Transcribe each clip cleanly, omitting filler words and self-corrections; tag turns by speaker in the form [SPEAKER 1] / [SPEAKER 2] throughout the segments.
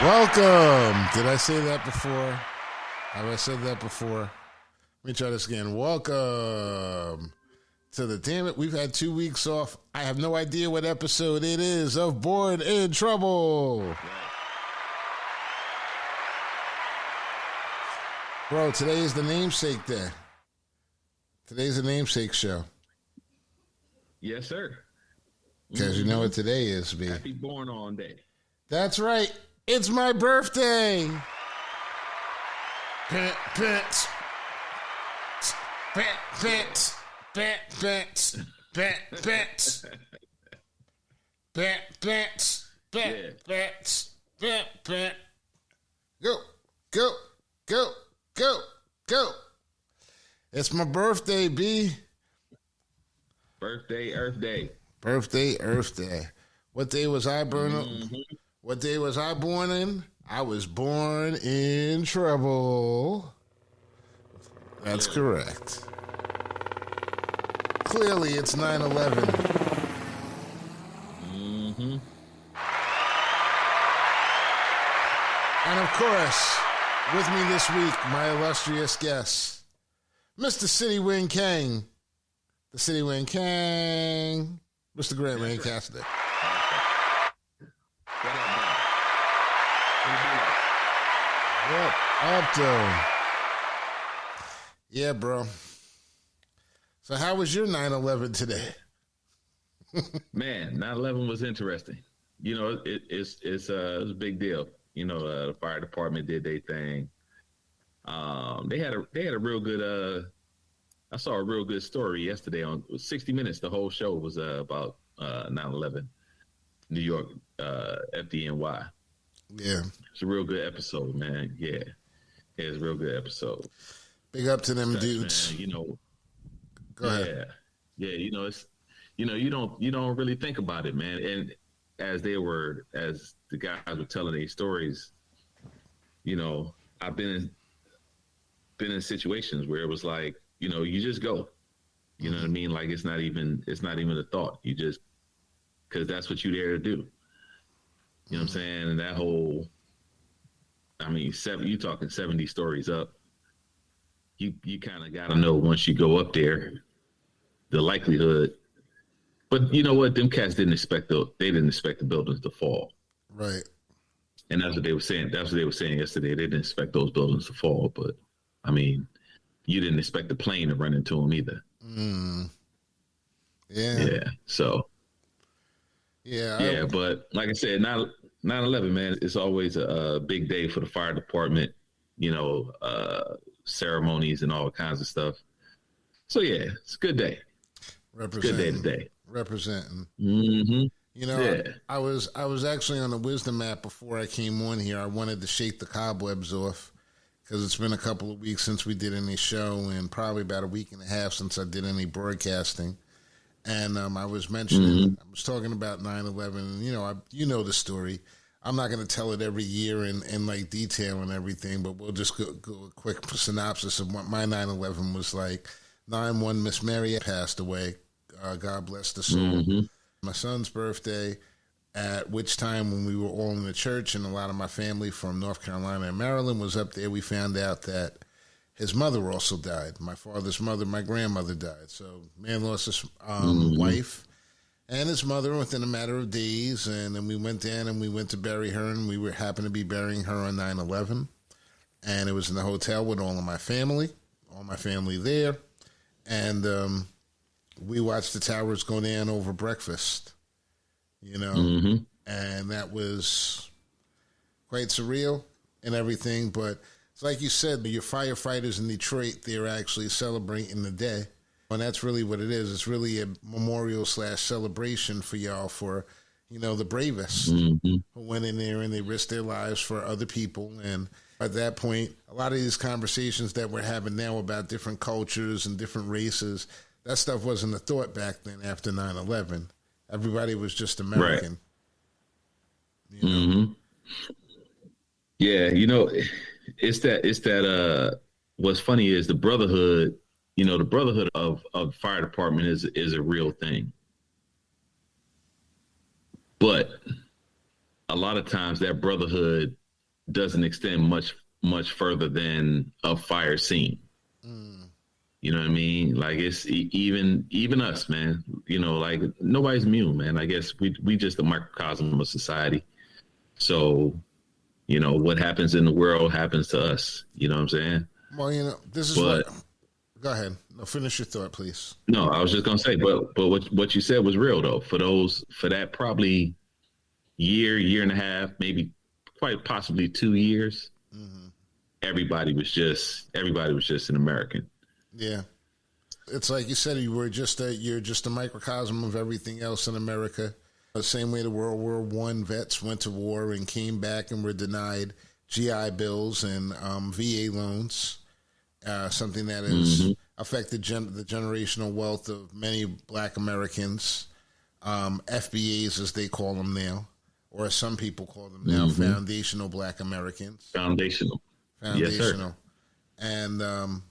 [SPEAKER 1] Welcome. Did I say that before? Have I said that before? Let me try this again. Welcome to the damn it. We've had 2 weeks off. I have no idea what episode it is of Born in Trouble. Bro, today is the namesake day. Today's the namesake show.
[SPEAKER 2] Yes, sir.
[SPEAKER 1] Because you know what today is, B.
[SPEAKER 2] Happy born on day.
[SPEAKER 1] That's right. It's my birthday. Pet, pet, pet, pet, pet, pet, pet, pet, pet, pet, pet, pet, pet, pet. Go, go, go, go, go. It's my birthday, B.
[SPEAKER 2] Birthday, Earth Day.
[SPEAKER 1] Birthday, Earth Day. What day was I born up? What day was I born in? I was born in trouble. That's correct. Clearly, it's 9/11.
[SPEAKER 2] Mm-hmm.
[SPEAKER 1] And of course, with me this week, my illustrious guest, Mr. City Wind King. The City Wind King, Mr. Grant Lancaster. What up, though? Yeah, bro. So how was your 9/11 today?
[SPEAKER 2] Man, 9/11 was interesting. You know, it was a big deal. You know, the fire department did their thing. They had a real good. I saw a real good story yesterday on 60 Minutes. The whole show was about 9/11, New York, FDNY.
[SPEAKER 1] Yeah.
[SPEAKER 2] It's a real good episode, man. Yeah. It's a real good episode.
[SPEAKER 1] Big up to them dudes.
[SPEAKER 2] Man, you know.
[SPEAKER 1] Go ahead.
[SPEAKER 2] Yeah. You know, it's you don't really think about it, man. And as the guys were telling their stories, you know, I've been in situations where it was like, you know, you just go. You know what I mean? Like it's not even a thought. You just, because that's what you're there to do. You know what I'm saying? And that whole, I mean, you talking 70 stories up. You kind of got to know once you go up there, the likelihood. But you know what? Them cats didn't expect the buildings to fall.
[SPEAKER 1] Right.
[SPEAKER 2] And that's what they were saying. That's what they were saying yesterday. They didn't expect those buildings to fall. But I mean, you didn't expect the plane to run into them either.
[SPEAKER 1] Yeah.
[SPEAKER 2] Yeah. So.
[SPEAKER 1] Yeah.
[SPEAKER 2] But like I said, 9/11, man, it's always a big day for the fire department, you know, ceremonies and all kinds of stuff. So, yeah, it's a good day.
[SPEAKER 1] Representing.
[SPEAKER 2] Good day today.
[SPEAKER 1] Representing.
[SPEAKER 2] Mm-hmm.
[SPEAKER 1] You know, I was actually on the Wisdom app before I came on here. I wanted to shake the cobwebs off because it's been a couple of weeks since we did any show and probably about a week and a half since I did any broadcasting. And I was mentioning, I was talking about 9/11, and you know the story. I'm not going to tell it every year in like detail and everything, but we'll just go a quick synopsis of what my 9/11 was like. 9/1, Miss Mary passed away. God bless the soul. My son's birthday, at which time when we were all in the church and a lot of my family from North Carolina and Maryland was up there, we found out that his mother also died. My father's mother, my grandmother died. So man lost his wife and his mother within a matter of days. And then we went down and we went to bury her, and we happened to be burying her on 9/11. And it was in the hotel with all my family there. And we watched the towers go down over breakfast, you know, and that was quite surreal and everything. But it's like you said, your firefighters in Detroit, they're actually celebrating the day. And that's really what it is. It's really a memorial / celebration for y'all for, you know, the bravest who went in there and they risked their lives for other people. And at that point, a lot of these conversations that we're having now about different cultures and different races, that stuff wasn't a thought back then after 9/11. Everybody was just American.
[SPEAKER 2] Right. You know? Yeah, you know, it's that what's funny is the brotherhood, you know, the brotherhood of fire department is a real thing. But a lot of times that brotherhood doesn't extend much further than a fire scene. You know what I mean? Like it's even us, man. You know, like nobody's immune, man. I guess we just a microcosm of society. So, you know, what happens in the world happens to us. You know what I'm saying?
[SPEAKER 1] Well, you know, this is what. Go ahead. No, finish your thought, please.
[SPEAKER 2] No, I was just gonna say, but what you said was real though. For that probably year and a half, maybe quite possibly 2 years. Mm-hmm. Everybody was just an American.
[SPEAKER 1] Yeah, it's like you said, you're just a microcosm of everything else in America. The same way the World War I vets went to war and came back and were denied GI Bills and VA loans, something that has affected the generational wealth of many Black Americans, FBAs as they call them now, or as some people call them now, foundational Black Americans.
[SPEAKER 2] Foundational. Yes, sir.
[SPEAKER 1] And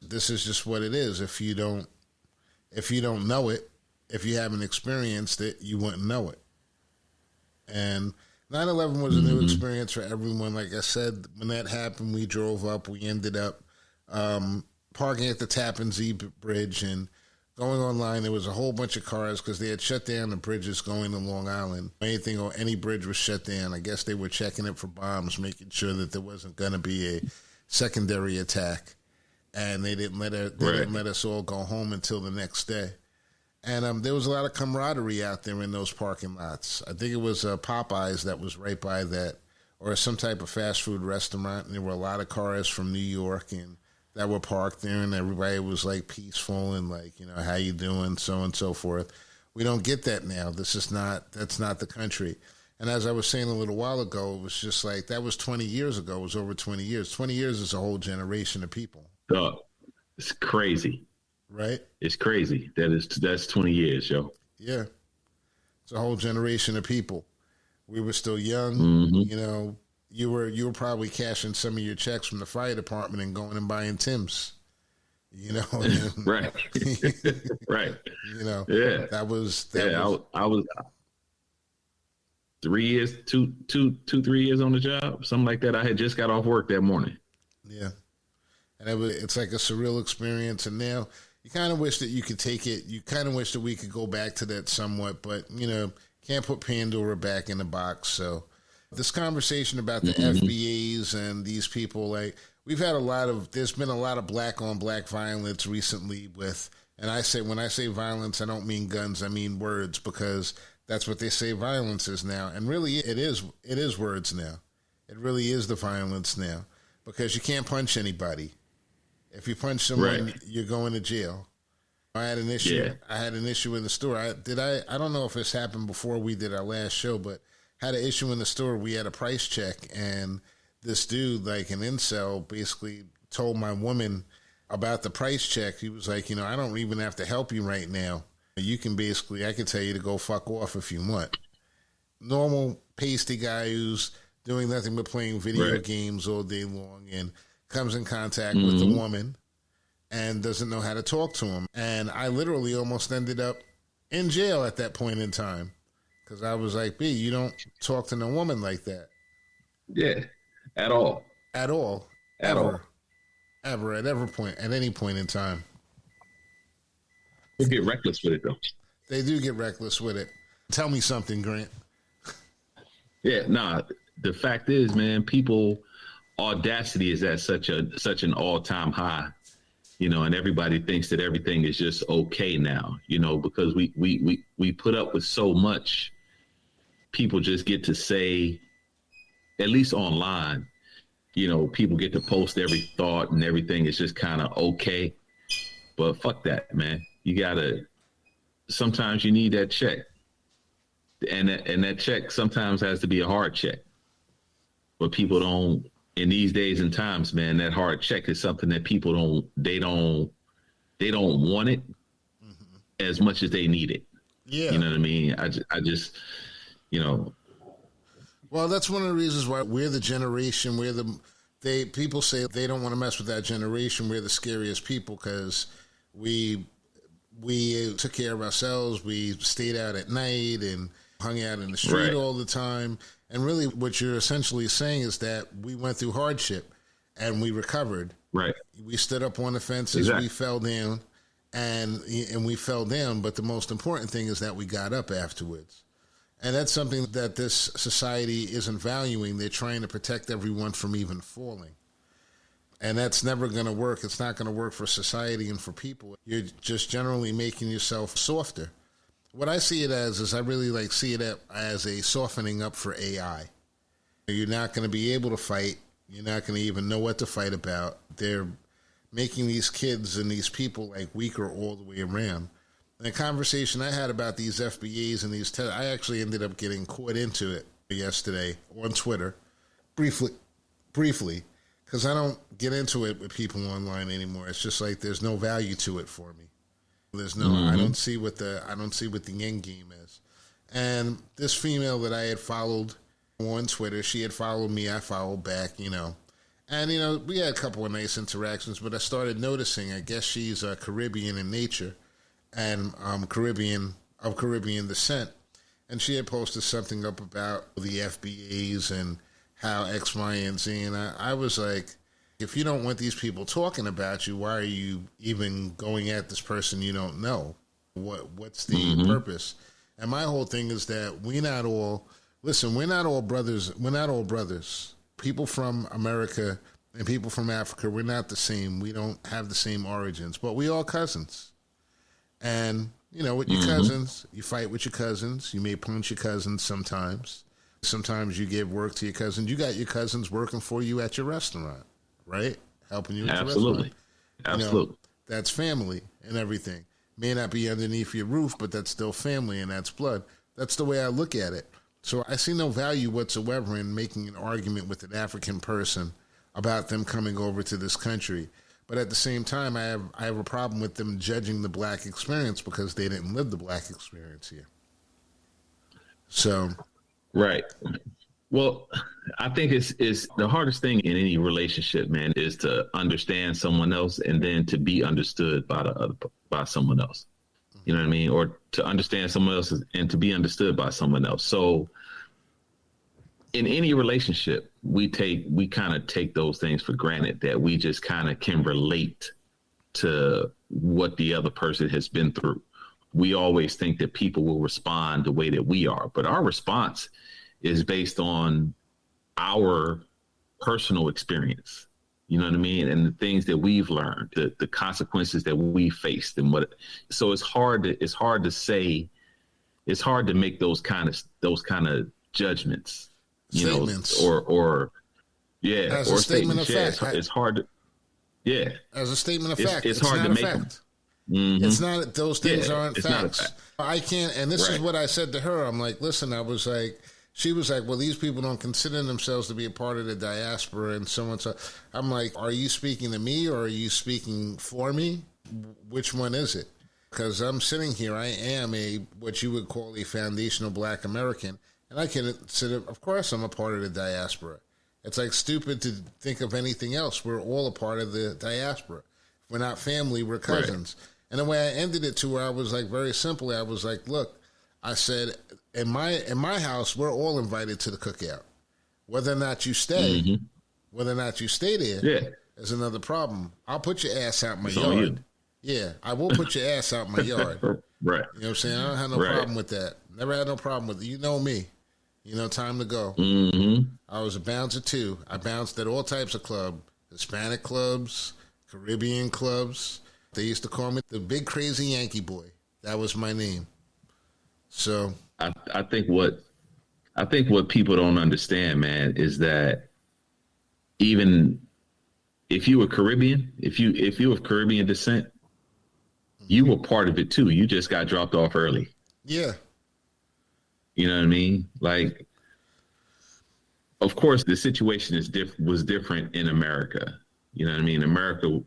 [SPEAKER 1] this is just what it is. If you don't know it, if you haven't experienced it, you wouldn't know it. And 9/11 was a new experience for everyone. Like I said, when that happened, we drove up. We ended up parking at the Tappan Zee Bridge and going online. There was a whole bunch of cars because they had shut down the bridges going to Long Island. Anything or any bridge was shut down. I guess they were checking it for bombs, making sure that there wasn't going to be a secondary attack. And they didn't let us all go home until the next day. And there was a lot of camaraderie out there in those parking lots. I think it was Popeyes that was right by that, or some type of fast food restaurant. And there were a lot of cars from New York and that were parked there, and everybody was like peaceful and like, you know, how you doing, so on and so forth. We don't get that now. That's not the country. And as I was saying a little while ago, it was just like that was 20 years ago. It was over 20 years. 20 years is a whole generation of people.
[SPEAKER 2] It's crazy.
[SPEAKER 1] Right?
[SPEAKER 2] It's crazy. That's 20 years, yo.
[SPEAKER 1] Yeah. It's a whole generation of people. We were still young. You know, you were probably cashing some of your checks from the fire department and going and buying Tim's. You know,
[SPEAKER 2] right, right.
[SPEAKER 1] You know, that was.
[SPEAKER 2] I was 3 years, 3 years on the job, something like that. I had just got off work that morning.
[SPEAKER 1] Yeah, and it's like a surreal experience. And now you kind of wish that you could take it. You kind of wish that we could go back to that somewhat, but you know, can't put Pandora back in the box. So this conversation about the FBAs and these people, like we've had there's been a lot of black on black violence recently with, and when I say violence, I don't mean guns, I mean words, because that's what they say violence is now. And really it is words now. It really is the violence now, because you can't punch anybody. If you punch someone, you're going to jail. I had an issue. Yeah. I had an issue in the store. I don't know if this happened before we did our last show, but had an issue in the store. We had a price check, and this dude, like an incel, basically told my woman about the price check. He was like, you know, I don't even have to help you right now. You can basically, I can tell you to go fuck off if you want. Normal pasty guy who's doing nothing but playing video games all day long and comes in contact with a woman and doesn't know how to talk to him. And I literally almost ended up in jail at that point in time because I was like, B, you don't talk to no woman like that.
[SPEAKER 2] Yeah, at all.
[SPEAKER 1] At all.
[SPEAKER 2] At
[SPEAKER 1] ever.
[SPEAKER 2] all.
[SPEAKER 1] Ever, at any point in time.
[SPEAKER 2] They get reckless with it, though.
[SPEAKER 1] They do get reckless with it. Tell me something, Grant.
[SPEAKER 2] Yeah, nah. The fact is, man, people audacity is at such an all-time high, you know, and everybody thinks that everything is just okay now, you know, because we put up with so much. People just get to say, at least online, you know, people get to post every thought and everything is just kind of okay. But fuck that, man. Sometimes you need that check. And that check sometimes has to be a hard check. But people don't, in these days and times, man, that hard check is something that people don't want it as much as they need it.
[SPEAKER 1] Yeah.
[SPEAKER 2] You know what I mean? I just, you know.
[SPEAKER 1] Well, that's one of the reasons why we're the generation people say they don't want to mess with that generation. We're the scariest people because we took care of ourselves. We stayed out at night and hung out in the street all the time. And really what you're essentially saying is that we went through hardship and we recovered.
[SPEAKER 2] Right.
[SPEAKER 1] We stood up on the fences,
[SPEAKER 2] Exactly.
[SPEAKER 1] we fell down, and we fell down. But the most important thing is that we got up afterwards. And that's something that this society isn't valuing. They're trying to protect everyone from even falling. And that's never going to work. It's not going to work for society and for people. You're just generally making yourself softer. What I see it as is I really see it as a softening up for AI. You're not going to be able to fight. You're not going to even know what to fight about. They're making these kids and these people weaker all the way around. And the conversation I had about these FBAs and these I actually ended up getting caught into it yesterday on Twitter, briefly, because I don't get into it with people online anymore. It's just there's no value to it for me. There's no, I don't see what the end game is. And this female that I had followed on Twitter, she had followed me, I followed back, And, we had a couple of nice interactions, but I started noticing, I guess she's Caribbean in nature and of Caribbean descent. And she had posted something up about the FBAs and how X, Y, and Z. And I was like, if you don't want these people talking about you, why are you even going at this person you don't know? What's the purpose? And my whole thing is that we're not all brothers. We're not all brothers. People from America and people from Africa, we're not the same. We don't have the same origins, but we all cousins. And, with your cousins, you fight with your cousins. You may punch your cousins sometimes. Sometimes you give work to your cousins. You got your cousins working for you at your restaurant, right? Helping you at your restaurant. Absolutely. That's family and everything. May not be underneath your roof, but that's still family and that's blood. That's the way I look at it. So I see no value whatsoever in making an argument with an African person about them coming over to this country. But at the same time, I have a problem with them judging the black experience because they didn't live the black experience here. So,
[SPEAKER 2] right. Well, I think it's the hardest thing in any relationship, man, is to understand someone else and then to be understood by someone else. You know what I mean? Or to understand someone else and to be understood by someone else. So in any relationship, we kind of take those things for granted, that we just kind of can relate to what the other person has been through. We always think that people will respond the way that we are, but our response is based on our personal experience. You know what I mean? And the things that we've learned, the consequences that we faced so it's hard to say, it's hard to make those kind of judgments,
[SPEAKER 1] statements.
[SPEAKER 2] or
[SPEAKER 1] as a statement of fact.
[SPEAKER 2] It's hard to,
[SPEAKER 1] as a statement of fact.
[SPEAKER 2] It's hard to make them. Mm-hmm.
[SPEAKER 1] It's not, those things aren't facts.
[SPEAKER 2] Fact.
[SPEAKER 1] I can't, and this is what I said to her. I'm like, listen, she was like, well, these people don't consider themselves to be a part of the diaspora and so on. So I'm like, are you speaking to me or are you speaking for me? Which one is it? Because I'm sitting here, I am what you would call a foundational black American, and I can consider, of course, I'm a part of the diaspora. It's stupid to think of anything else. We're all a part of the diaspora. If we're not family, we're cousins. Right. And the way I ended it to her, I was very simply, I was like, look, I said, in my house, we're all invited to the cookout. Whether or not you stay, there is another problem. I'll put your ass out my yard. Yeah, I will put your ass out my yard.
[SPEAKER 2] Right.
[SPEAKER 1] You know what I'm saying? I don't have no problem with that. Never had no problem with it. You know me. Time to go. I was a bouncer too. I bounced at all types of clubs, Hispanic clubs, Caribbean clubs. They used to call me the big crazy Yankee boy. That was my name. So
[SPEAKER 2] I think what people don't understand, man, is that even if you were Caribbean, if you were of Caribbean descent, you were part of it too. You just got dropped off early.
[SPEAKER 1] Yeah.
[SPEAKER 2] You know what I mean? Of course, the situation was different in America. You know what I mean? America,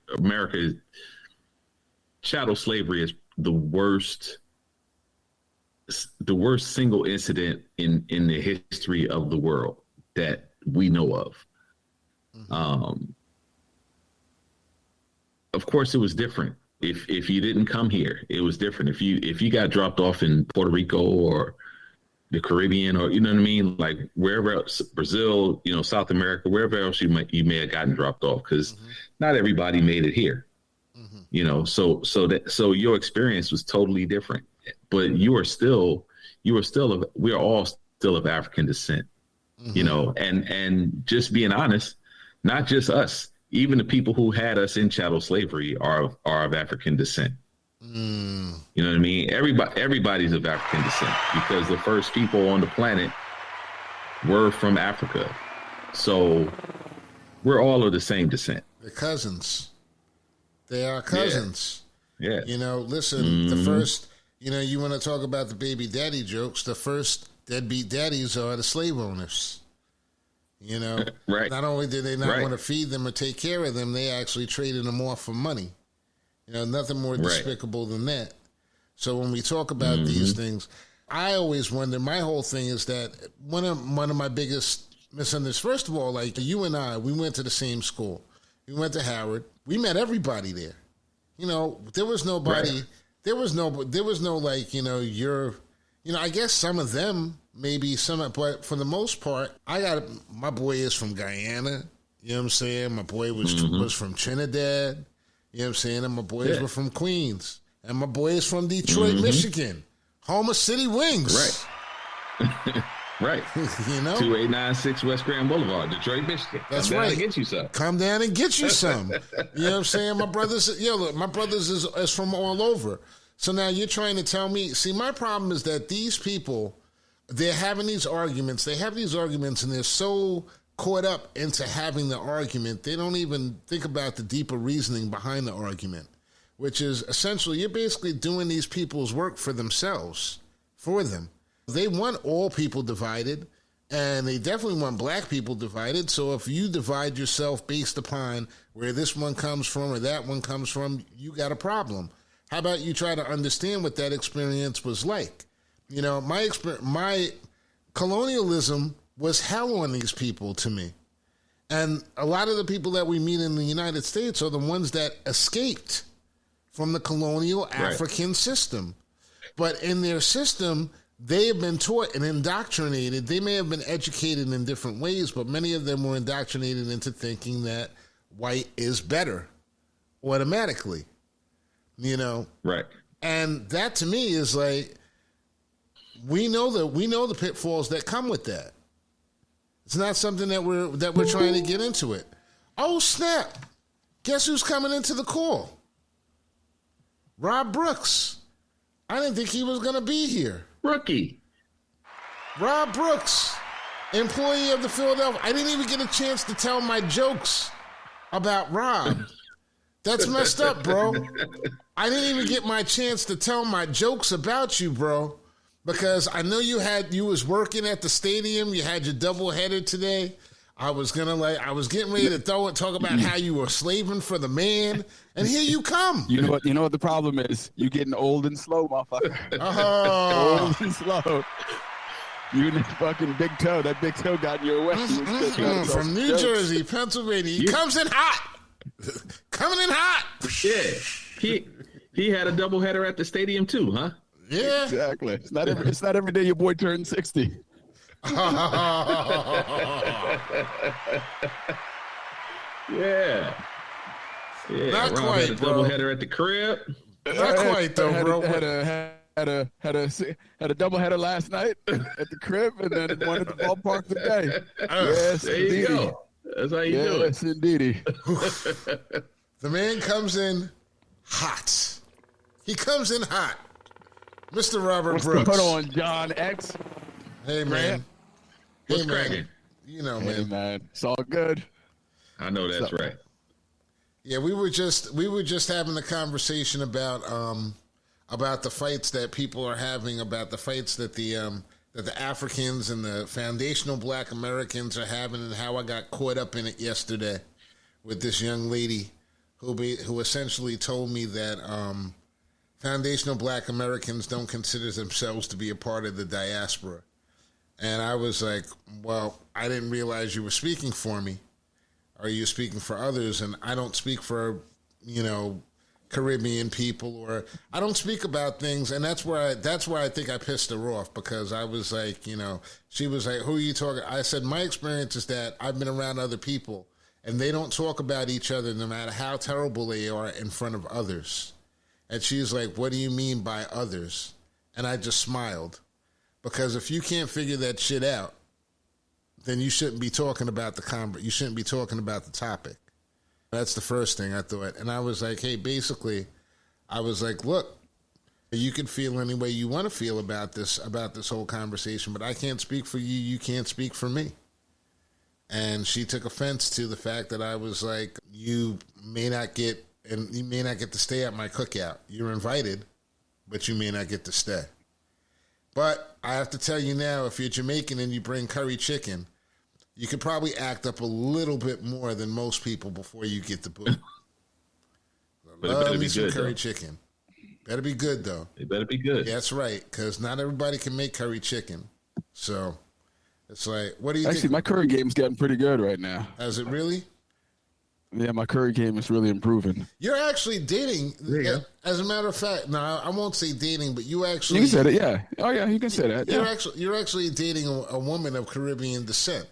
[SPEAKER 2] chattel slavery is the worst single incident in the history of the world that we know of. Of course, it was different. If you didn't come here, it was different. If you got dropped off in Puerto Rico or the Caribbean, or you know what I mean, like wherever else, Brazil, South America, wherever else you may have gotten dropped off, because not everybody made it here. So your experience was totally different, but we are all still of African descent, and just being honest, not just us, even the people who had us in chattel slavery are of African descent. You know what I mean? Everybody's of African descent, because the first people on the planet were from Africa. So we're all of the same descent.
[SPEAKER 1] They're cousins. They are cousins.
[SPEAKER 2] Yeah.
[SPEAKER 1] Listen, the first, you want to talk about the baby daddy jokes, the first deadbeat daddies are the slave owners.
[SPEAKER 2] Right.
[SPEAKER 1] Not only did they not want to feed them or take care of them, they actually traded them off for money. Nothing more despicable than that. So when we talk about these things, I always wonder, my whole thing is that one of my biggest misunderstandings, first of all, like you and I, we went to the same school. We went to Howard. We met everybody there. There was nobody,
[SPEAKER 2] right.
[SPEAKER 1] there was no like, I guess some of them, maybe some, but for the most part, my boy is from Guyana. You know what I'm saying? My boy was from Trinidad. You know what I'm saying? And my boys were from Queens. And my boy is from Detroit, Michigan. Home of City Wings.
[SPEAKER 2] Right. Right. 2896 West Grand Boulevard, Detroit, Michigan.
[SPEAKER 1] That's
[SPEAKER 2] Come
[SPEAKER 1] right.
[SPEAKER 2] Down and get you some.
[SPEAKER 1] Come down and get you some. You know what I'm saying? My brothers is from all over. So now you're trying to tell me, see, my problem is that these people, they're having these arguments. They have these arguments and they're so caught up into having the argument, they don't even think about the deeper reasoning behind the argument, which is essentially you're basically doing these people's work for themselves, for them. They want all people divided, and they definitely want black people divided. So if you divide yourself based upon where this one comes from or that one comes from, you got a problem. How about you try to understand what that experience was like? My colonialism was hell on these people to me. And a lot of the people that we meet in the United States are the ones that escaped from the colonial African system. But in their system, they have been taught and indoctrinated. They may have been educated in different ways, but many of them were indoctrinated into thinking that white is better automatically,
[SPEAKER 2] Right.
[SPEAKER 1] And that to me is like, we know the pitfalls that come with that. It's not something that we're trying to get into it. Oh, snap. Guess who's coming into the call? Rob Brooks. I didn't think he was going to be here.
[SPEAKER 2] Rookie.
[SPEAKER 1] Rob Brooks, employee of the Philadelphia. I didn't even get a chance to tell my jokes about Rob. That's messed up, bro. I didn't even get my chance to tell my jokes about you, bro. Because I know you was working at the stadium. You had your doubleheader today. I was getting ready to talk about how you were slaving for the man, and here you come.
[SPEAKER 3] You know what the problem is? You getting old and slow, motherfucker. Old and slow. You and that fucking big toe. That big toe got in your way.
[SPEAKER 1] From New Jersey, Pennsylvania. He comes in hot. Coming in hot.
[SPEAKER 2] Yeah. He had a doubleheader at the stadium too, huh?
[SPEAKER 1] Yeah,
[SPEAKER 3] exactly. It's not every day your boy turned 60.
[SPEAKER 2] Yeah.
[SPEAKER 1] Not
[SPEAKER 2] Rob
[SPEAKER 1] quite,
[SPEAKER 2] had a doubleheader at the crib.
[SPEAKER 1] Not quite though, bro.
[SPEAKER 3] Had a doubleheader last night at the crib, and then one at the ballpark today. Yes,
[SPEAKER 2] there you go. That's how you do it.
[SPEAKER 3] Yes, indeedy.
[SPEAKER 1] The man comes in hot. He comes in hot. Mr. Robert
[SPEAKER 3] What's
[SPEAKER 1] Brooks.
[SPEAKER 3] Put on John X.
[SPEAKER 1] Hey, man.
[SPEAKER 2] What's cracking?
[SPEAKER 1] Man.
[SPEAKER 3] Hey, man. It's all good.
[SPEAKER 2] I know that's right.
[SPEAKER 1] Yeah, we were just having a conversation about the fights that people are having, about the fights that the Africans and the foundational Black Americans are having, and how I got caught up in it yesterday with this young lady who essentially told me that foundational Black Americans don't consider themselves to be a part of the diaspora. And I was like, well, I didn't realize you were speaking for me. Or you speaking for others? And I don't speak for, Caribbean people, or I don't speak about things, and that's where I think I pissed her off, because I was like, she was like, "Who are you talking?" I said, "My experience is that I've been around other people, and they don't talk about each other, no matter how terrible they are, in front of others." And she's like, "What do you mean by others?" And I just smiled, because if you can't figure that shit out, then you shouldn't be talking about you shouldn't be talking about the topic. That's the first thing I thought. And I was like, hey, basically, I was like, look, you can feel any way you want to feel about this whole conversation, but I can't speak for you. You can't speak for me. And she took offense to the fact that I was like, you may not get to stay at my cookout. You're invited, but you may not get to stay. But I have to tell you now, if you're Jamaican and you bring curry chicken, you could probably act up a little bit more than most people before you get the boot. Love me some curry chicken. Better be good, though.
[SPEAKER 2] It better be good.
[SPEAKER 1] Yeah, that's right, because not everybody can make curry chicken. So it's like, what do you think?
[SPEAKER 3] Actually, my curry game's getting pretty good right now.
[SPEAKER 1] Is it really?
[SPEAKER 3] Yeah, my curry game is really improving.
[SPEAKER 1] You're actually dating. As a matter of fact, no, I won't say dating, but you actually.
[SPEAKER 3] You can say it, yeah. Oh, yeah, you can say that.
[SPEAKER 1] You're actually dating a woman of Caribbean descent.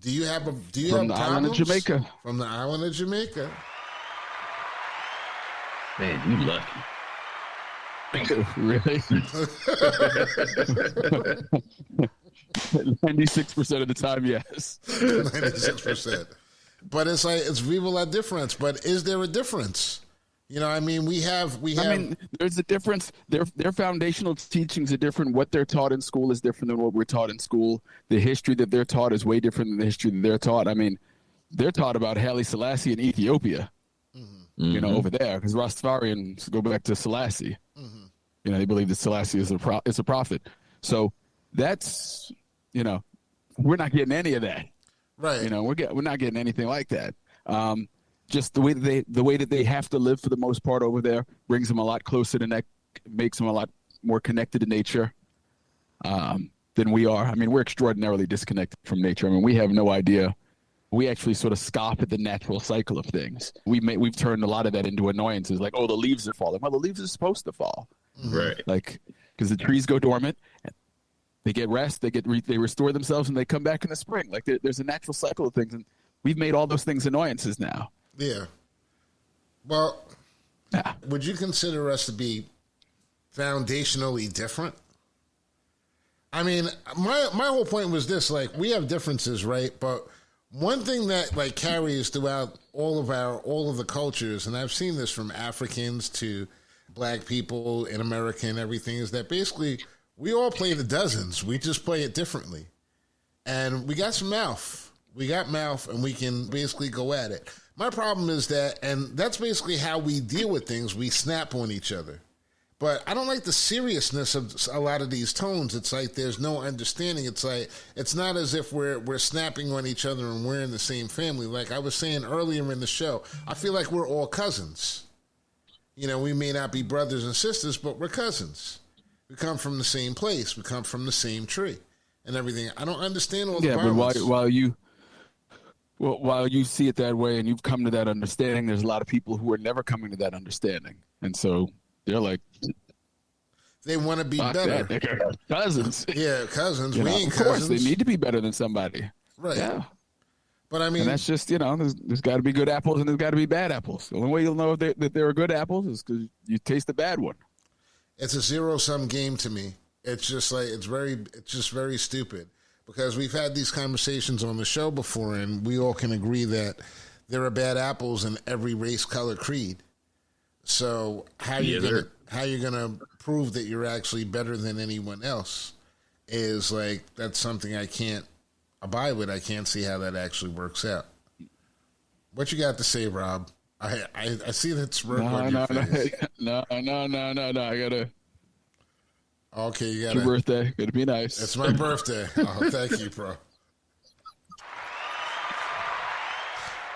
[SPEAKER 1] Do you have
[SPEAKER 3] from the island of Jamaica?
[SPEAKER 1] From the island of Jamaica.
[SPEAKER 2] Man, you lucky.
[SPEAKER 3] Really? 96% of the time, yes.
[SPEAKER 1] 96%. But it's like, it's viva la difference. But is there a difference? I mean, we have. I mean,
[SPEAKER 3] there's a difference. Their foundational teachings are different. What they're taught in school is different than what we're taught in school. The history that they're taught is way different than the history that they're taught. I mean, they're taught about Haile Selassie in Ethiopia, over there, because Rastafarians go back to Selassie. Mm-hmm. They believe that Selassie is a prophet. So that's, we're not getting any of that.
[SPEAKER 1] Right.
[SPEAKER 3] We're not getting anything like that. Just the way that they have to live for the most part over there brings them a lot closer to makes them a lot more connected to nature than we are. I mean, we're extraordinarily disconnected from nature. I mean, we have no idea. We actually sort of scoff at the natural cycle of things. We've turned a lot of that into annoyances, like, oh, the leaves are falling. Well, the leaves are supposed to fall,
[SPEAKER 2] right?
[SPEAKER 3] Like, because the trees go dormant, they get rest, they restore themselves, and they come back in the spring. Like, there's a natural cycle of things, and we've made all those things annoyances now.
[SPEAKER 1] Yeah. Well, would you consider us to be foundationally different? I mean, my whole point was this: like, we have differences, right? But one thing that like carries throughout all of the cultures, and I've seen this from Africans to black people in America and everything, is that basically we all play the dozens. We just play it differently, and we got some mouth. We got mouth, and we can basically go at it. My problem is that, and that's basically how we deal with things, we snap on each other. But I don't like the seriousness of a lot of these tones. It's like there's no understanding. It's like, it's not as if we're snapping on each other and we're in the same family. Like I was saying earlier in the show, I feel like we're all cousins. We may not be brothers and sisters, but we're cousins. We come from the same place. We come from the same tree and everything. I don't understand all the violence.
[SPEAKER 3] But while you see it that way and you've come to that understanding, there's a lot of people who are never coming to that understanding. And so they're like,
[SPEAKER 1] they want to be better.
[SPEAKER 3] They're cousins.
[SPEAKER 1] Yeah, cousins. We ain't cousins. Of course,
[SPEAKER 3] they need to be better than somebody.
[SPEAKER 1] Right.
[SPEAKER 3] Yeah.
[SPEAKER 1] But I mean,
[SPEAKER 3] and that's just, there's got to be good apples and there's got to be bad apples. The only way you'll know that there are good apples is because you taste the bad one.
[SPEAKER 1] It's a zero-sum game to me. It's just like, it's just very stupid. Because we've had these conversations on the show before, and we all can agree that there are bad apples in every race, color, creed. So how you gonna prove that you're actually better than anyone else is like, that's something I can't abide with. I can't see how that actually works out. What you got to say, Rob? I see that smirk on your face.
[SPEAKER 3] No. I gotta.
[SPEAKER 1] Okay, you got
[SPEAKER 3] your birthday. Gotta be nice.
[SPEAKER 1] It's my birthday. Oh, thank you, bro.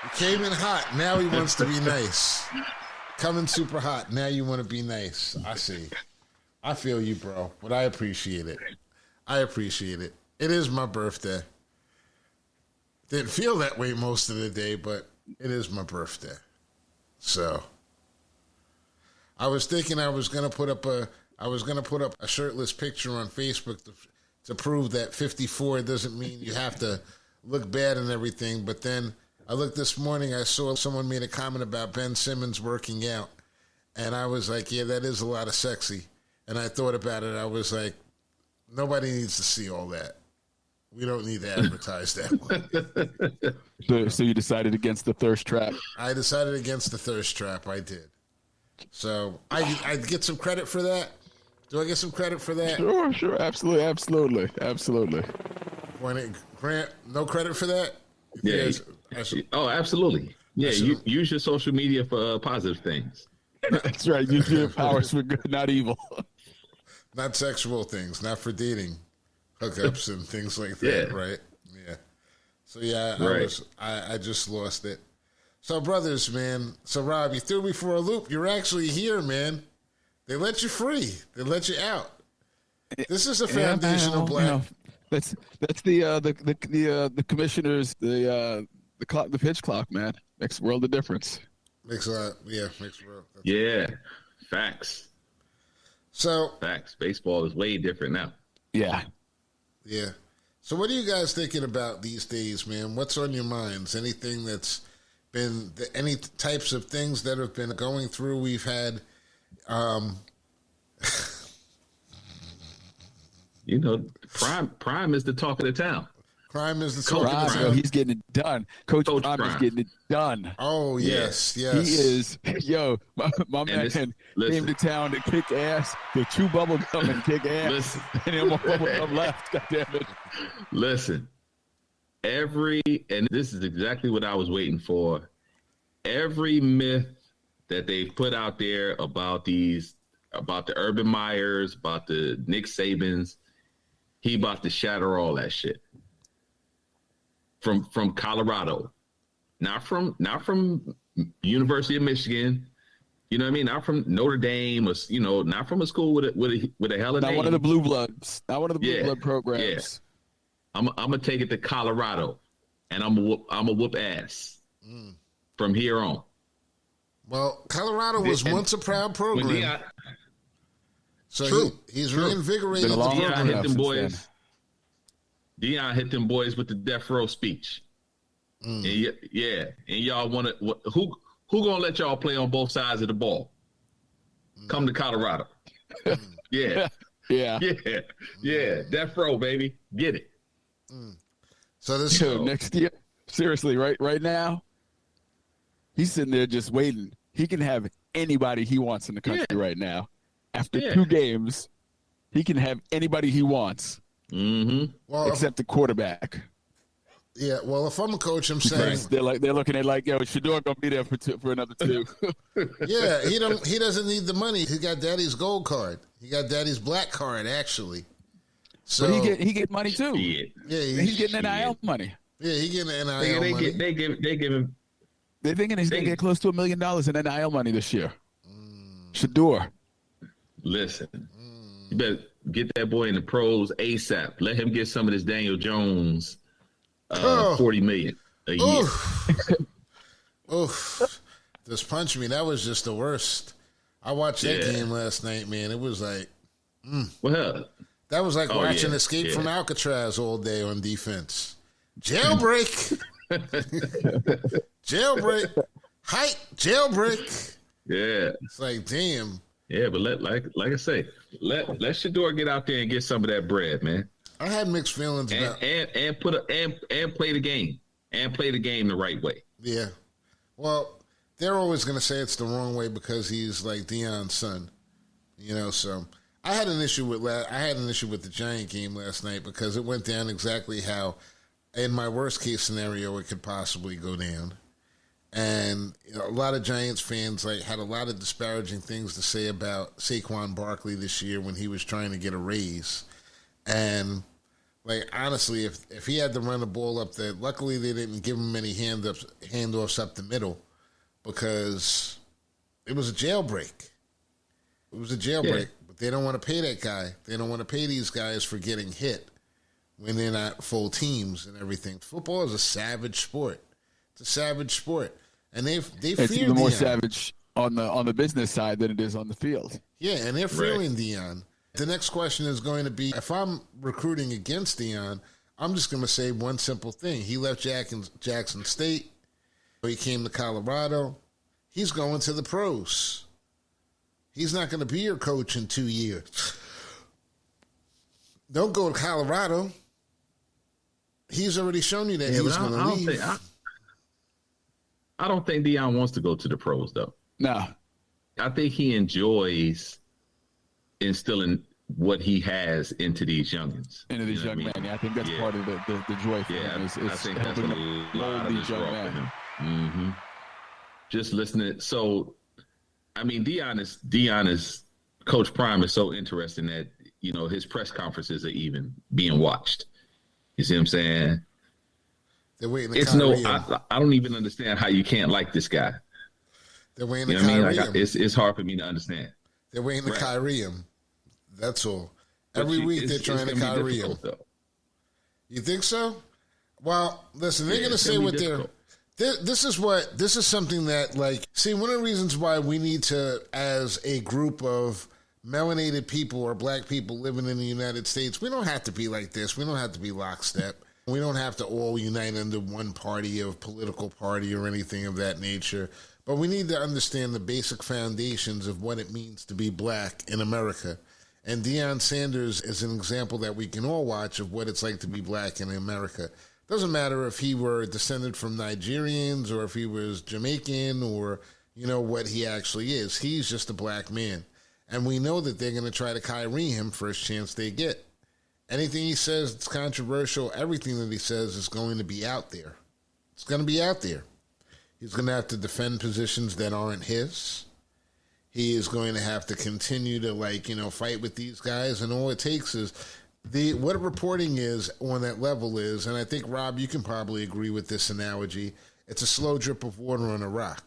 [SPEAKER 1] He came in hot. Now he wants to be nice. Coming super hot. Now you want to be nice. I see. I feel you, bro. But I appreciate it. It is my birthday. Didn't feel that way most of the day, but it is my birthday. So, I was thinking I was gonna put up a shirtless picture on Facebook to prove that 54 doesn't mean you have to look bad and everything. But then I looked this morning, I saw someone made a comment about Ben Simmons working out, and I was like, yeah, that is a lot of sexy. And I thought about it. I was like, nobody needs to see all that. We don't need to advertise that one.
[SPEAKER 3] So you decided against the thirst trap?
[SPEAKER 1] I decided against the thirst trap. I did. So I get some credit for that. Do I get some credit for that?
[SPEAKER 3] Sure. Absolutely.
[SPEAKER 1] Grant, no credit for that?
[SPEAKER 2] Yeah. Oh, absolutely. Yeah, use your social media for positive things.
[SPEAKER 3] That's right. Use your powers for good, not evil.
[SPEAKER 1] Not sexual things, not for dating hookups and things like that,
[SPEAKER 2] Yeah.
[SPEAKER 1] right? Yeah. So yeah,
[SPEAKER 2] Right.
[SPEAKER 1] I just lost it. So brothers, man. So Rob, you threw me for a loop. You're actually here, man. They let you free. They let you out. This is a foundational black.
[SPEAKER 3] That's the commissioners the pitch clock, man. Makes a world of difference.
[SPEAKER 1] Makes a lot. Yeah, makes a world.
[SPEAKER 2] Yeah, facts.
[SPEAKER 1] So
[SPEAKER 2] Facts. Baseball is way different now.
[SPEAKER 3] Yeah.
[SPEAKER 1] yeah. So what are you guys thinking about these days, man? What's on your minds? Anything that's been any types of things that have been going through? We've had.
[SPEAKER 2] You know, Prime is the talk of the town.
[SPEAKER 1] Crime is the talk of the
[SPEAKER 3] Prime,
[SPEAKER 1] town.
[SPEAKER 3] he's getting it done. Coach Prime is
[SPEAKER 2] Prime.
[SPEAKER 3] getting it done.
[SPEAKER 1] Oh yes, yes.
[SPEAKER 3] He is. Yo, my man
[SPEAKER 2] listen.
[SPEAKER 3] came to town to kick ass, to chew bubble gum and kick ass,
[SPEAKER 2] Listen.
[SPEAKER 3] and then more bubble gum left. God damn it.
[SPEAKER 2] Listen, and this is exactly what I was waiting for. Every myth that they put out there about the Urban Meyers, about the Nick Sabans, he about to shatter all that shit. From Colorado, not from University of Michigan, you know what I mean? Not from Notre Dame, or not from a school with a hell of a name.
[SPEAKER 3] Not one of the blue bloods. Not one of the blue blood programs.
[SPEAKER 2] Yeah. I'm gonna take it to Colorado, and I'm a whoop ass from here on.
[SPEAKER 1] Well, Colorado was once a proud program. So he's reinvigorated the
[SPEAKER 2] Deion
[SPEAKER 1] program.
[SPEAKER 2] hit them boys. Deion hit them boys with the death row speech. And and y'all want to who gonna let y'all play on both sides of the ball? Come to Colorado. Yeah. Death row, baby, get it.
[SPEAKER 1] So this
[SPEAKER 3] next year, seriously, right now, he's sitting there just waiting. He can have anybody he wants in the country right now. After 2 games, he can have anybody he wants.
[SPEAKER 1] Well,
[SPEAKER 3] except the quarterback.
[SPEAKER 1] Yeah, well, if I'm a coach, I'm saying
[SPEAKER 3] they're looking at yo, Shador gonna be there for another 2.
[SPEAKER 1] Yeah, he doesn't need the money. He got Daddy's gold card. He got Daddy's black card, actually. So
[SPEAKER 3] but he get money too.
[SPEAKER 2] Shit.
[SPEAKER 1] Yeah,
[SPEAKER 3] he's getting NIL money.
[SPEAKER 1] Yeah, he getting NIL money.
[SPEAKER 2] They give him.
[SPEAKER 3] They're thinking he's gonna get close to $1 million in NIL money this year. Shador.
[SPEAKER 2] Listen, you better get that boy in the pros ASAP. Let him get some of this Daniel Jones $40 million a year.
[SPEAKER 1] Oof. Just punch me. That was just the worst. I watched that game last night, man. It was like,
[SPEAKER 2] Well,
[SPEAKER 1] that was like watching Escape from Alcatraz all day on defense. Jailbreak. Jailbreak. Height. Jailbreak.
[SPEAKER 2] Yeah.
[SPEAKER 1] It's like, damn.
[SPEAKER 2] Yeah, but like I say, let Shador get out there and get some of that bread, man.
[SPEAKER 1] I had mixed feelings about
[SPEAKER 2] and play the game the right way.
[SPEAKER 1] Yeah. Well, they're always going to say it's the wrong way because he's like Deion's son, So I had an issue with the Giant game last night because it went down exactly how, in my worst case scenario, it could possibly go down. And a lot of Giants fans had a lot of disparaging things to say about Saquon Barkley this year when he was trying to get a raise. And honestly, if he had to run the ball up there, luckily they didn't give him any handoffs up the middle because it was a jailbreak. It was a jailbreak, but they don't want to pay that guy. They don't want to pay these guys for getting hit when they're not full teams and everything. Football is a savage sport. It's a savage sport. And they fear
[SPEAKER 3] It's even more
[SPEAKER 1] Deion.
[SPEAKER 3] savage. on the business side than it is on the field.
[SPEAKER 1] Yeah, and they're feeling Deion. The next question is going to be, if I'm recruiting against Deion, I'm just going to say one simple thing. He left Jackson State. He came to Colorado. He's going to the pros. He's not going to be your coach in 2 years. Don't go to Colorado. He's already shown you that he's going to leave.
[SPEAKER 2] I don't think Deion wants to go to the pros, though.
[SPEAKER 3] No.
[SPEAKER 2] I think he enjoys instilling what he has into these youngins.
[SPEAKER 3] Into these young men. Yeah, I think that's part of the joy for him.
[SPEAKER 2] I think that's what a lot of this draw for him. Mm-hmm. Just listening. So, I mean, Deion is Coach Prime is so interesting that, his press conferences are even being watched. You see what I'm saying?
[SPEAKER 1] They're waiting to
[SPEAKER 2] I don't even understand how you can't like this guy.
[SPEAKER 1] They're waiting to Kyrie him.
[SPEAKER 2] It's hard for me to understand.
[SPEAKER 1] They're waiting to Kyrie him. That's all. Every week they're trying to Kyrie him. You think so? Well, listen, they're going to say what they're... This is something that, see, one of the reasons why we need to, as a group of melanated people or black people living in the United States, we don't have to be like this. We don't have to be lockstep. We don't have to all unite under one political party or anything of that nature. But we need to understand the basic foundations of what it means to be black in America. And Deion Sanders is an example that we can all watch of what it's like to be black in America. Doesn't matter if he were descended from Nigerians or if he was Jamaican or, what he actually is. He's just a black man. And we know that they're going to try to Kyrie him first chance they get. Anything he says that's controversial, everything that he says is going to be out there. It's going to be out there. He's going to have to defend positions that aren't his. He is going to have to continue to, fight with these guys. And all it takes is what reporting is on that level is, and I think, Rob, you can probably agree with this analogy, it's a slow drip of water on a rock.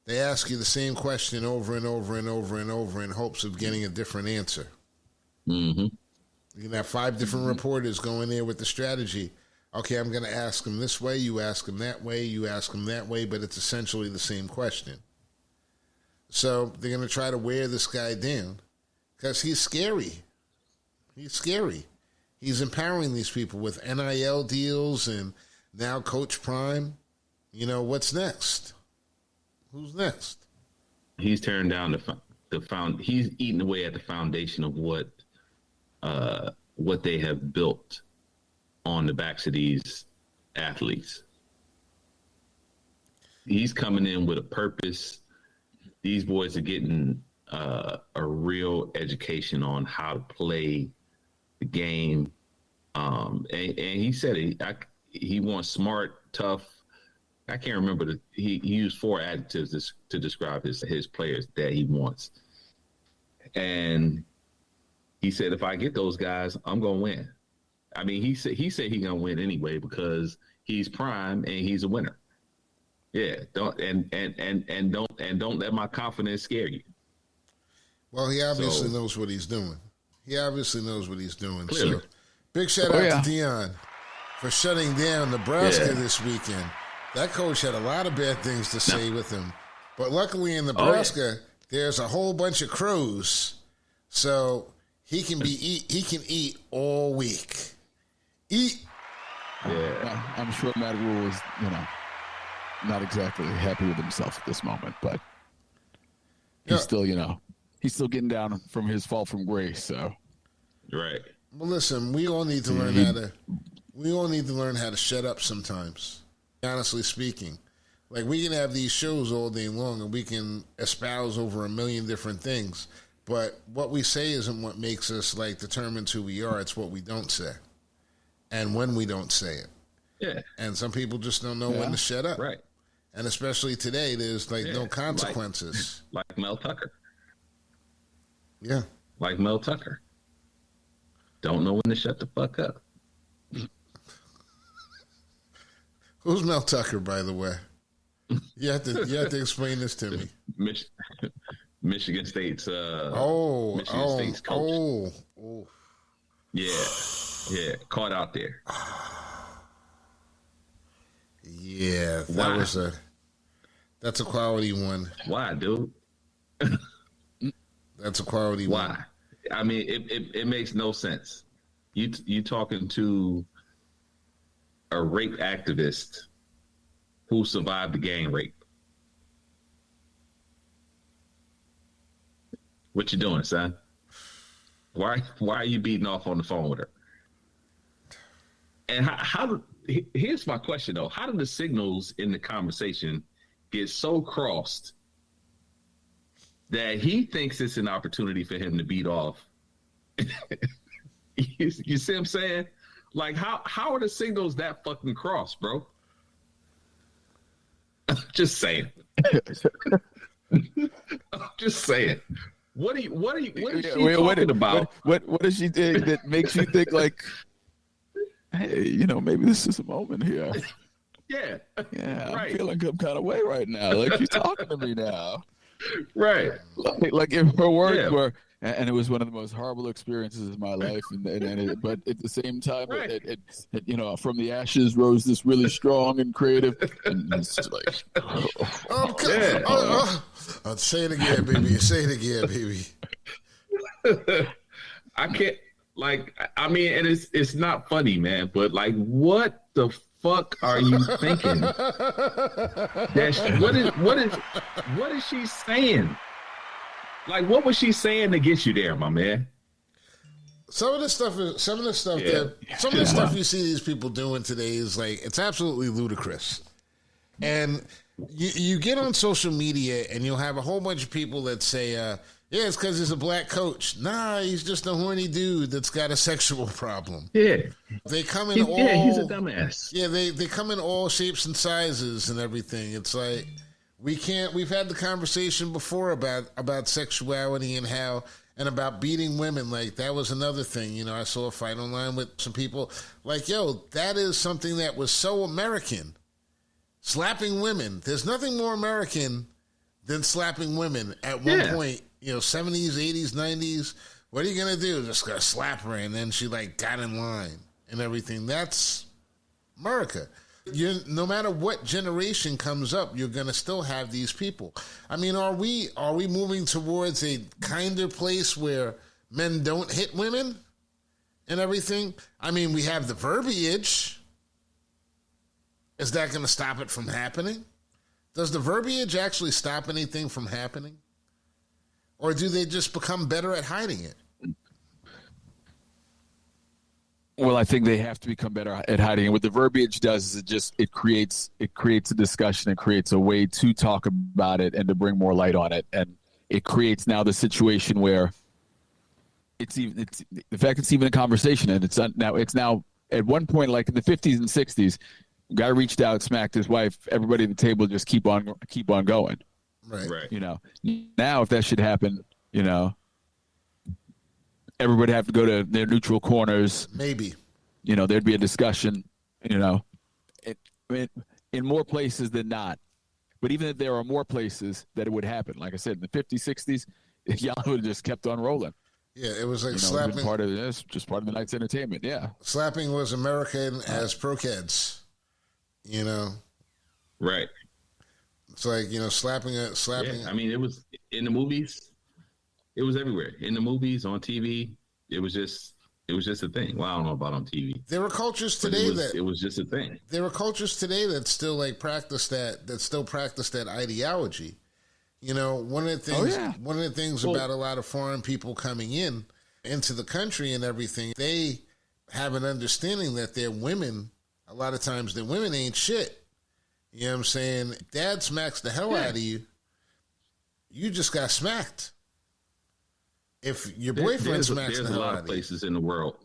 [SPEAKER 1] They ask you the same question over and over and over and over in hopes of getting a different answer.
[SPEAKER 2] Mm-hmm.
[SPEAKER 1] You can have 5 different reporters going there with the strategy. Okay, I'm going to ask him this way, you ask him that way, you ask him that way, but it's essentially the same question. So they're going to try to wear this guy down because he's scary. He's scary. He's empowering these people with NIL deals and now Coach Prime. What's next? Who's next?
[SPEAKER 2] He's tearing down he's eating away at the foundation of what they have built on the backs of these athletes. He's coming in with a purpose. These boys are getting a real education on how to play the game. And he said he wants smart, tough. I can't remember he used 4 adjectives to describe his players that he wants. And he said, if I get those guys, I'm gonna win. I mean, he said he's gonna win anyway because he's Prime and he's a winner. Yeah, don't let my confidence scare you.
[SPEAKER 1] Well, he obviously knows what he's doing. Clearly. So, big shout out to Deion for shutting down Nebraska this weekend. That coach had a lot of bad things to say with him. But luckily in Nebraska, there's a whole bunch of crows. So he can eat all week. Eat.
[SPEAKER 3] Yeah. I'm sure Matt Rule is, not exactly happy with himself at this moment, but he's still, he's still getting down from his fall from grace, so.
[SPEAKER 2] Right.
[SPEAKER 1] Well, listen, we all need to learn how to shut up sometimes. Honestly speaking, we can have these shows all day long and we can espouse over a million different things, but what we say isn't what makes us determines who we are. It's what we don't say and when we don't say it.
[SPEAKER 2] Yeah.
[SPEAKER 1] And some people just don't know when to shut up.
[SPEAKER 2] Right.
[SPEAKER 1] And especially today, there's no consequences.
[SPEAKER 2] Like Mel Tucker.
[SPEAKER 1] Yeah.
[SPEAKER 2] Like Mel Tucker. Don't know when to shut the fuck up.
[SPEAKER 1] Who's Mel Tucker, by the way? You have to explain this to me.
[SPEAKER 2] Michigan State's State's
[SPEAKER 1] coach.
[SPEAKER 2] Yeah, caught out there.
[SPEAKER 1] Yeah, that That's a quality one.
[SPEAKER 2] Why, dude?
[SPEAKER 1] That's a quality one.
[SPEAKER 2] Why? I mean, it makes no sense. You talking to a rape activist who survived the gang rape. What you doing, son? Why are you beating off on the phone with her? And here's my question though: how do the signals in the conversation get so crossed that he thinks it's an opportunity for him to beat off? You see what I'm saying? Like, how are the signals that fucking crossed, bro? Just saying. I'm just saying. What is she talking about?
[SPEAKER 3] What does she do that makes you think like, hey, maybe this is a moment here?
[SPEAKER 2] Yeah.
[SPEAKER 3] Yeah,
[SPEAKER 2] right.
[SPEAKER 3] I'm feeling some kind of way right now. Like she's talking to me now.
[SPEAKER 2] Right.
[SPEAKER 3] Like if her words were, and it was one of the most horrible experiences of my life, but at the same time,
[SPEAKER 2] right.
[SPEAKER 3] it from the ashes rose this really strong and creative, and it's just like,
[SPEAKER 1] say it again, baby. Say it again, baby.
[SPEAKER 2] I can't. Like, I mean, and it's not funny, man. But like, what the fuck are you thinking? What is she saying? Like, what was she saying to get you there, my man?
[SPEAKER 1] Some of the stuff you see these people doing today is like, it's absolutely ludicrous. And you get on social media and you'll have a whole bunch of people that say, yeah, it's because he's a black coach. Nah, he's just a horny dude that's got a sexual problem.
[SPEAKER 2] Yeah.
[SPEAKER 1] They come in
[SPEAKER 2] he's a dumbass.
[SPEAKER 1] Yeah, they come in all shapes and sizes and everything. It's like, we've had the conversation before about sexuality and about beating women. Like, that was another thing. I saw a fight online with some people. Like, yo, that is something that was so American. Slapping women. There's nothing more American than slapping women at one point, 70s, 80s, 90s. What are you going to do? Just going to slap her, and then she, got in line and everything. That's America. No matter what generation comes up, you're going to still have these people. I mean, are we moving towards a kinder place where men don't hit women and everything? I mean, we have the verbiage. Is that going to stop it from happening? Does the verbiage actually stop anything from happening? Or do they just become better at hiding it?
[SPEAKER 3] Well, I think they have to become better at hiding it. What the verbiage does is it creates a discussion. It creates a way to talk about it and to bring more light on it. And it creates now the situation where it's even a conversation, and it's now at one point, like in the 50s and 60s, guy reached out, smacked his wife. Everybody at the table just keep on going.
[SPEAKER 1] Right.
[SPEAKER 3] Now if that should happen, everybody have to go to their neutral corners.
[SPEAKER 1] Maybe.
[SPEAKER 3] There'd be a discussion, in more places than not. But even if there are more places that it would happen, like I said, in the 50s, 60s, y'all would have just kept on rolling.
[SPEAKER 1] Yeah, it was like slapping.
[SPEAKER 3] Just part of the night's entertainment, yeah.
[SPEAKER 1] Slapping was American as pro-kids,
[SPEAKER 2] Right.
[SPEAKER 1] It's like, slapping.
[SPEAKER 2] Yeah, I mean, it was in the movies. It was everywhere. In the movies, on TV, it was just a thing. Well, I don't know about on TV.
[SPEAKER 1] There were cultures today
[SPEAKER 2] it was just a thing.
[SPEAKER 1] There were cultures today that still practice that ideology. One of the things about a lot of foreign people coming into the country and everything, they have an understanding that their women, a lot of times their women ain't shit. You know what I'm saying? Dad smacks the hell out of you. You just got smacked. If your boyfriend smacks the hell out of you. There's a lot of
[SPEAKER 2] places in the world.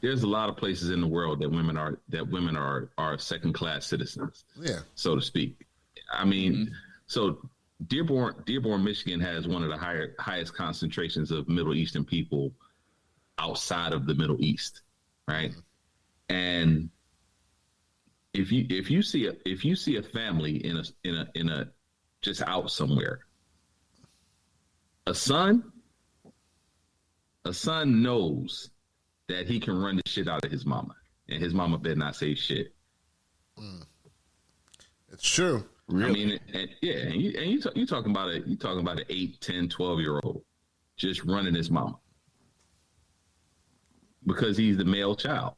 [SPEAKER 2] There's a lot of places in the world that women are second-class citizens.
[SPEAKER 1] Yeah.
[SPEAKER 2] So to speak. I mean, so Dearborn, Michigan has one of the highest concentrations of Middle Eastern people outside of the Middle East, right? And if you see a family in a just out somewhere, a son knows that he can run the shit out of his mama, and his mama better not say shit.
[SPEAKER 1] It's true.
[SPEAKER 3] Really?
[SPEAKER 2] I mean, you talking about an 8, 10, 12-year-old just running his mama because he's the male child.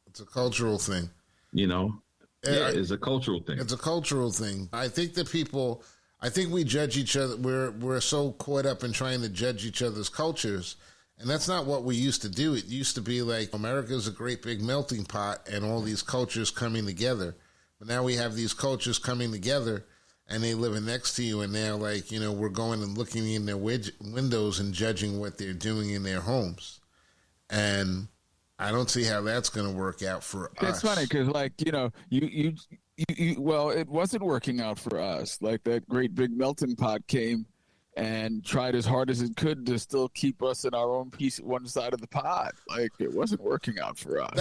[SPEAKER 1] It's a cultural thing.
[SPEAKER 2] It's a cultural thing.
[SPEAKER 1] It's a cultural thing. I think we judge each other. We're so caught up in trying to judge each other's cultures, and that's not what we used to do. It used to be like America's a great big melting pot and all these cultures coming together. But now we have these cultures coming together and they living next to you, and now we're going and looking in their windows and judging what they're doing in their homes. And I don't see how that's going to work out for us.
[SPEAKER 3] It's funny because, well, it wasn't working out for us. Like, that great big melting pot came and tried as hard as it could to still keep us in our own piece, one side of the pot. Like, it wasn't working out for us.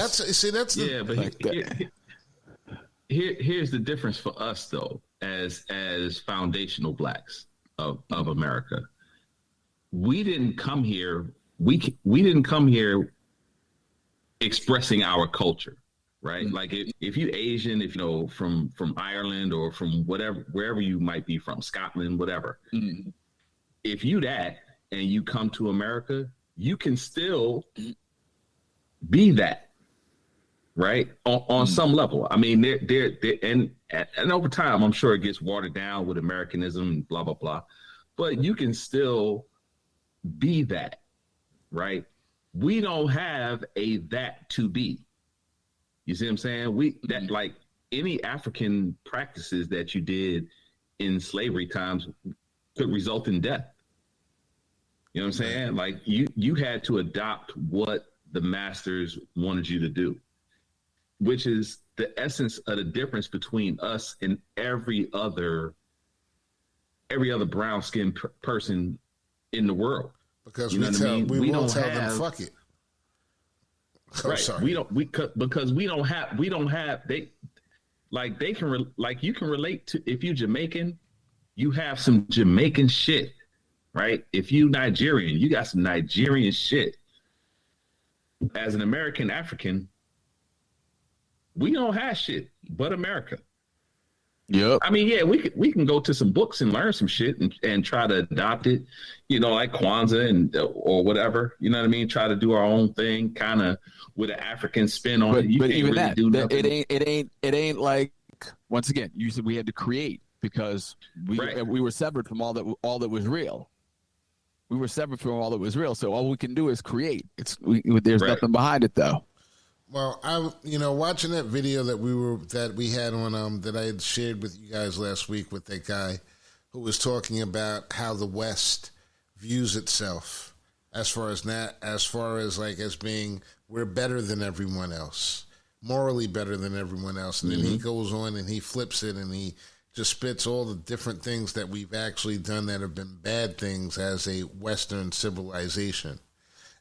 [SPEAKER 2] Here's the difference for us, though, as foundational blacks of America. We didn't come here. We didn't come here expressing our culture, right? Mm-hmm. Like if you Asian, from Ireland or from wherever you might be from, Scotland, whatever. Mm-hmm. If you that and you come to America, you can still be that, right? On some level. I mean, and over time, I'm sure it gets watered down with Americanism and blah blah blah, but you can still be that, right? We don't have a that to be. You see what I'm saying? Like any African practices that you did in slavery times could result in death. You know what I'm saying? Like you had to adopt what the masters wanted you to do, which is the essence of the difference between us and every other brown-skinned person in the world.
[SPEAKER 1] Because we won't tell them fuck it.
[SPEAKER 2] Oh, right. Sorry. Because we don't have they can you can relate to, if you Jamaican, you have some Jamaican shit, right? If you Nigerian, you got some Nigerian shit. As an American African, we don't have shit but America.
[SPEAKER 3] Yep.
[SPEAKER 2] I mean, yeah, we can go to some books and learn some shit and try to adopt it, like Kwanzaa or whatever. You know what I mean? Try to do our own thing, kind of with an African spin on it.
[SPEAKER 3] But even really it ain't like, once again, you said we had to create because we were severed from all that was real. We were severed from all that was real. So all we can do is create. There's nothing behind it though.
[SPEAKER 1] Well, watching that video that we had on that I had shared with you guys last week with that guy who was talking about how the West views itself as being we're better than everyone else, morally better than everyone else, and then he goes on and he flips it and he just spits all the different things that we've actually done that have been bad things as a Western civilization.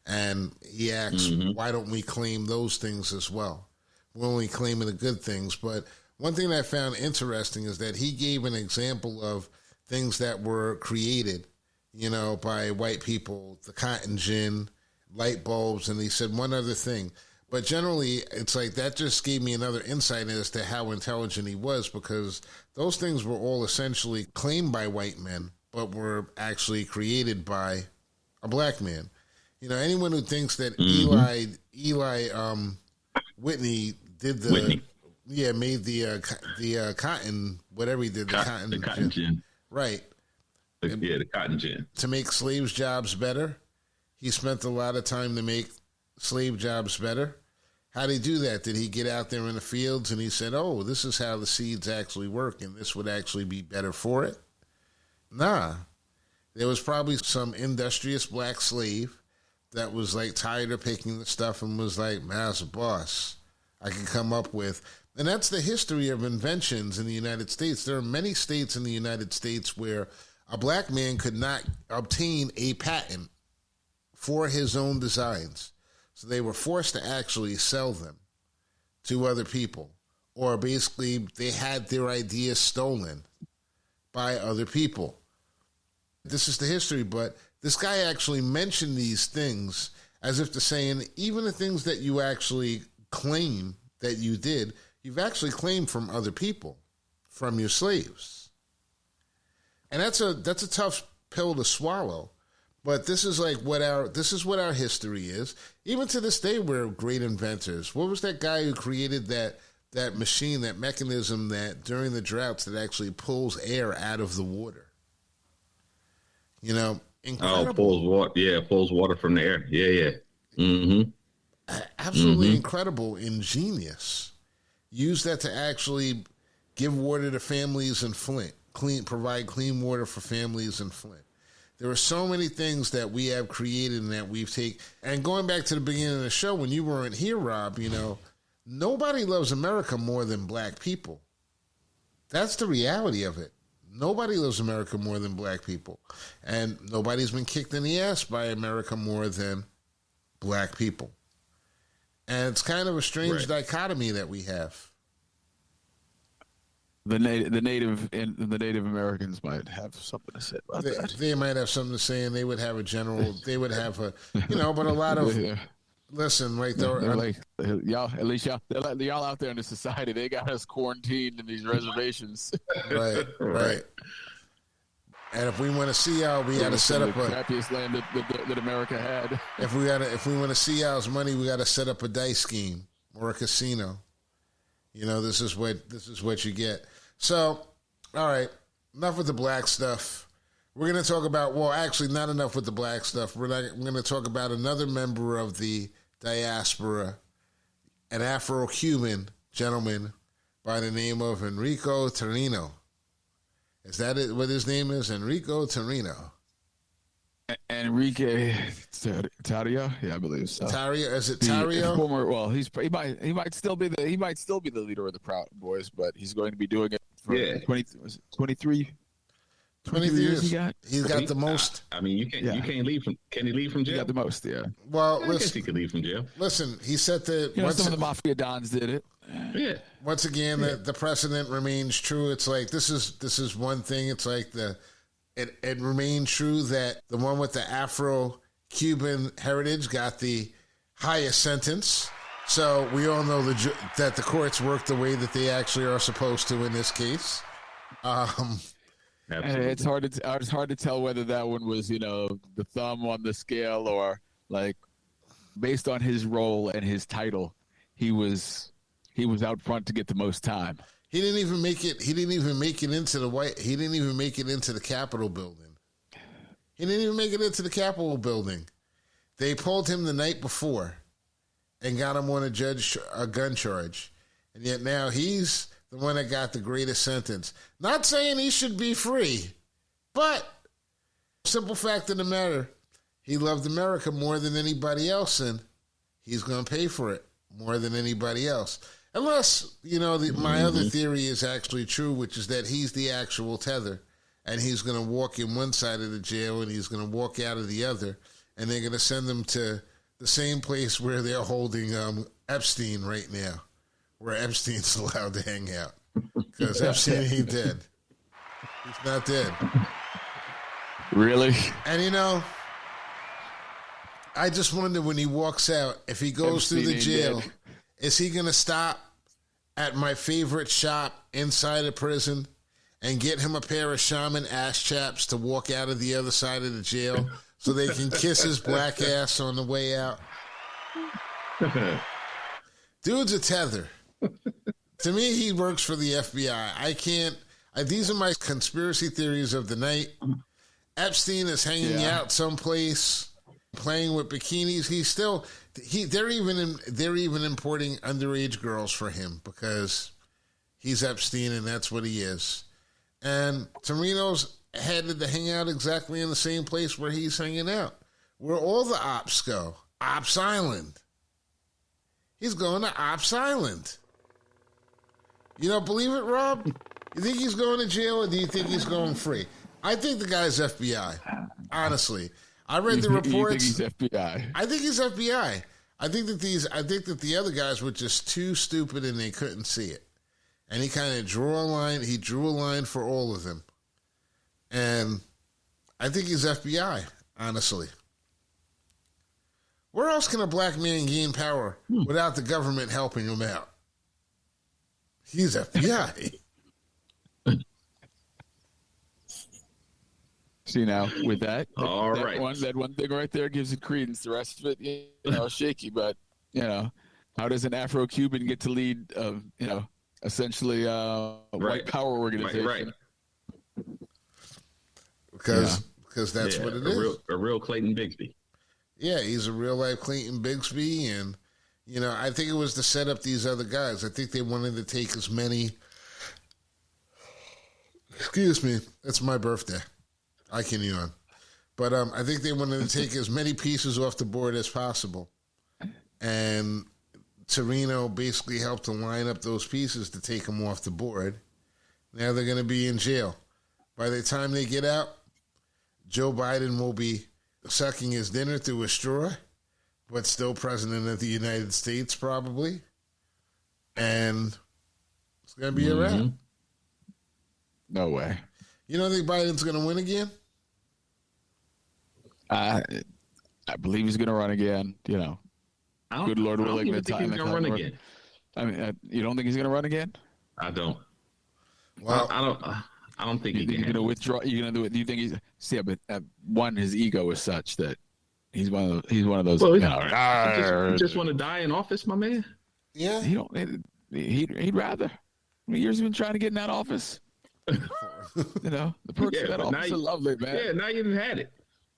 [SPEAKER 1] And he asks, why don't we claim those things as well? We're only claiming the good things. But one thing I found interesting is that he gave an example of things that were created, by white people, the cotton gin, light bulbs, and he said one other thing. But generally, it's like that just gave me another insight as to how intelligent he was, because those things were all essentially claimed by white men, but were actually created by a black man. Anyone who thinks that Eli Whitney did made the cotton, whatever he did, the cotton gin. Right.
[SPEAKER 2] The cotton gin.
[SPEAKER 1] To make slaves' jobs better. He spent a lot of time to make slave jobs better. How did he do that? Did he get out there in the fields and he said, oh, this is how the seeds actually work and this would actually be better for it? Nah. There was probably some industrious black slave that was tired of picking the stuff and was like, man, as a boss, I can come up with. And that's the history of inventions in the United States. There are many states in the United States where a black man could not obtain a patent for his own designs. So they were forced to actually sell them to other people. Or basically they had their ideas stolen by other people. This is the history, but this guy actually mentioned these things as if to saying, even the things that you actually claim that you did, you've actually claimed from other people from your slaves. And that's a tough pill to swallow. But this is like what our history is. Even to this day, we're great inventors. What was that guy who created that machine, that mechanism that during the droughts that actually pulls air out of the water? You know, incredible.
[SPEAKER 2] Pulls water from the air. Yeah. Mm-hmm.
[SPEAKER 1] Absolutely incredible, ingenious. Use that to actually give water to families in Flint. Provide clean water for families in Flint. There are so many things that we have created and that we've taken. And going back to the beginning of the show, when you weren't here, Rob, you know, nobody loves America more than black people. That's the reality of it. Nobody loves America more than black people. And nobody's been kicked in the ass by America more than black people. And it's kind of a strange dichotomy that we have.
[SPEAKER 3] The Native Americans might have something to say about that.
[SPEAKER 1] They might have something to say, and they would have but a lot of listen, right there.
[SPEAKER 3] They're like y'all. At least y'all out there in the society, they got us quarantined in these reservations.
[SPEAKER 1] Right. And if we want to see y'all, we got to set up a
[SPEAKER 3] happiest land that America had.
[SPEAKER 1] If we want to see y'all's money, we got to set up a dice scheme or a casino. You know, this is what you get. So, all right, enough with the black stuff. We're going to talk about, well, actually, not enough with the black stuff. We're going to talk about another member of the diaspora, an Afro-Cuban gentleman by the name of Enrico Tarino. Is that it? What his name is? Enrico Tarino.
[SPEAKER 3] Enrique Tario, yeah, I believe so.
[SPEAKER 1] Tario, is it Tario?
[SPEAKER 3] He might still be the leader of the Proud Boys, but he's going to be doing it for 23 years. He's got the most.
[SPEAKER 2] I mean, you can't leave from. Can he leave from jail?
[SPEAKER 3] He got the most, yeah.
[SPEAKER 1] Well,
[SPEAKER 2] I guess he could leave from jail.
[SPEAKER 1] Listen, he said that.
[SPEAKER 3] Some of the mafia dons did it.
[SPEAKER 2] Yeah.
[SPEAKER 1] Once again, the precedent remains true. It's like this is one thing. It's like it remained true that the one with the Afro-Cuban heritage got the highest sentence. So we all know that the courts work the way that they actually are supposed to in this case.
[SPEAKER 3] It's hard to tell whether that one was, the thumb on the scale or like based on his role and his title, he was out front to get the most time.
[SPEAKER 1] He didn't even make it. He didn't even make it into the Capitol building. He didn't even make it into the Capitol building. They pulled him the night before and got him on a gun charge, and yet now he's the one that got the greatest sentence. Not saying he should be free, but simple fact of the matter, he loved America more than anybody else, and he's going to pay for it more than anybody else. Unless, my other theory is actually true, which is that he's the actual tether, and he's going to walk in one side of the jail and he's going to walk out of the other, and they're going to send him to the same place where they're holding Epstein right now, where Epstein's allowed to hang out. Because Epstein ain't dead. He's not dead.
[SPEAKER 3] Really?
[SPEAKER 1] And, I just wonder when he walks out, if he goes Epstein through the jail, is he going to stop at my favorite shop inside a prison and get him a pair of shaman ass chaps to walk out of the other side of the jail so they can kiss his black ass on the way out? Dude's a tether. To me, he works for the FBI. These are my conspiracy theories of the night. Epstein is hanging out someplace, playing with bikinis. They're even importing underage girls for him because he's Epstein and that's what he is. And Torino's headed to hang out exactly in the same place where he's hanging out, where all the ops go. Ops Island. He's going to Ops Island. You don't believe it, Rob? You think he's going to jail or do you think he's going free? I think the guy's FBI. Honestly. I read the reports.
[SPEAKER 3] You think he's FBI?
[SPEAKER 1] I think he's FBI. I think that the other guys were just too stupid and they couldn't see it. And he kind of drew a line. He drew a line for all of them. And I think he's FBI, honestly. Where else can a black man gain power without the government helping him out? He's FBI.
[SPEAKER 3] See now with
[SPEAKER 2] All right.
[SPEAKER 3] that one thing right there gives it credence. The rest of it, shaky. But how does an Afro-Cuban get to lead, essentially white power organization?
[SPEAKER 2] Right.
[SPEAKER 1] Because that's what it is.
[SPEAKER 2] A real Clayton Bigsby.
[SPEAKER 1] Yeah, he's a real life Clayton Bigsby, and I think it was to set up these other guys. I think they wanted to take as many. Excuse me, it's my birthday. I can yawn, but I think they wanted to take as many pieces off the board as possible, and Torino basically helped to line up those pieces to take them off the board. Now they're going to be in jail. By the time they get out, Joe Biden will be sucking his dinner through a straw, but still president of the United States probably. And it's going to be a wrap.
[SPEAKER 3] No way.
[SPEAKER 1] You don't think Biden's going to win again?
[SPEAKER 3] I believe he's going to run again, Good Lord willing.
[SPEAKER 2] I don't think he's going to run again.
[SPEAKER 3] I mean, you don't think he's going to run again?
[SPEAKER 2] I don't.
[SPEAKER 1] Well,
[SPEAKER 2] I don't think he's
[SPEAKER 3] going to withdraw. You're going to do it. Do you think he's? See, but one, his ego is such that he's one of those.
[SPEAKER 2] Well, he just want to die in office, my man.
[SPEAKER 1] Yeah.
[SPEAKER 3] He'd rather. Years been trying to get in that office. The perks of that office are lovely, man.
[SPEAKER 2] Yeah, now you've had it.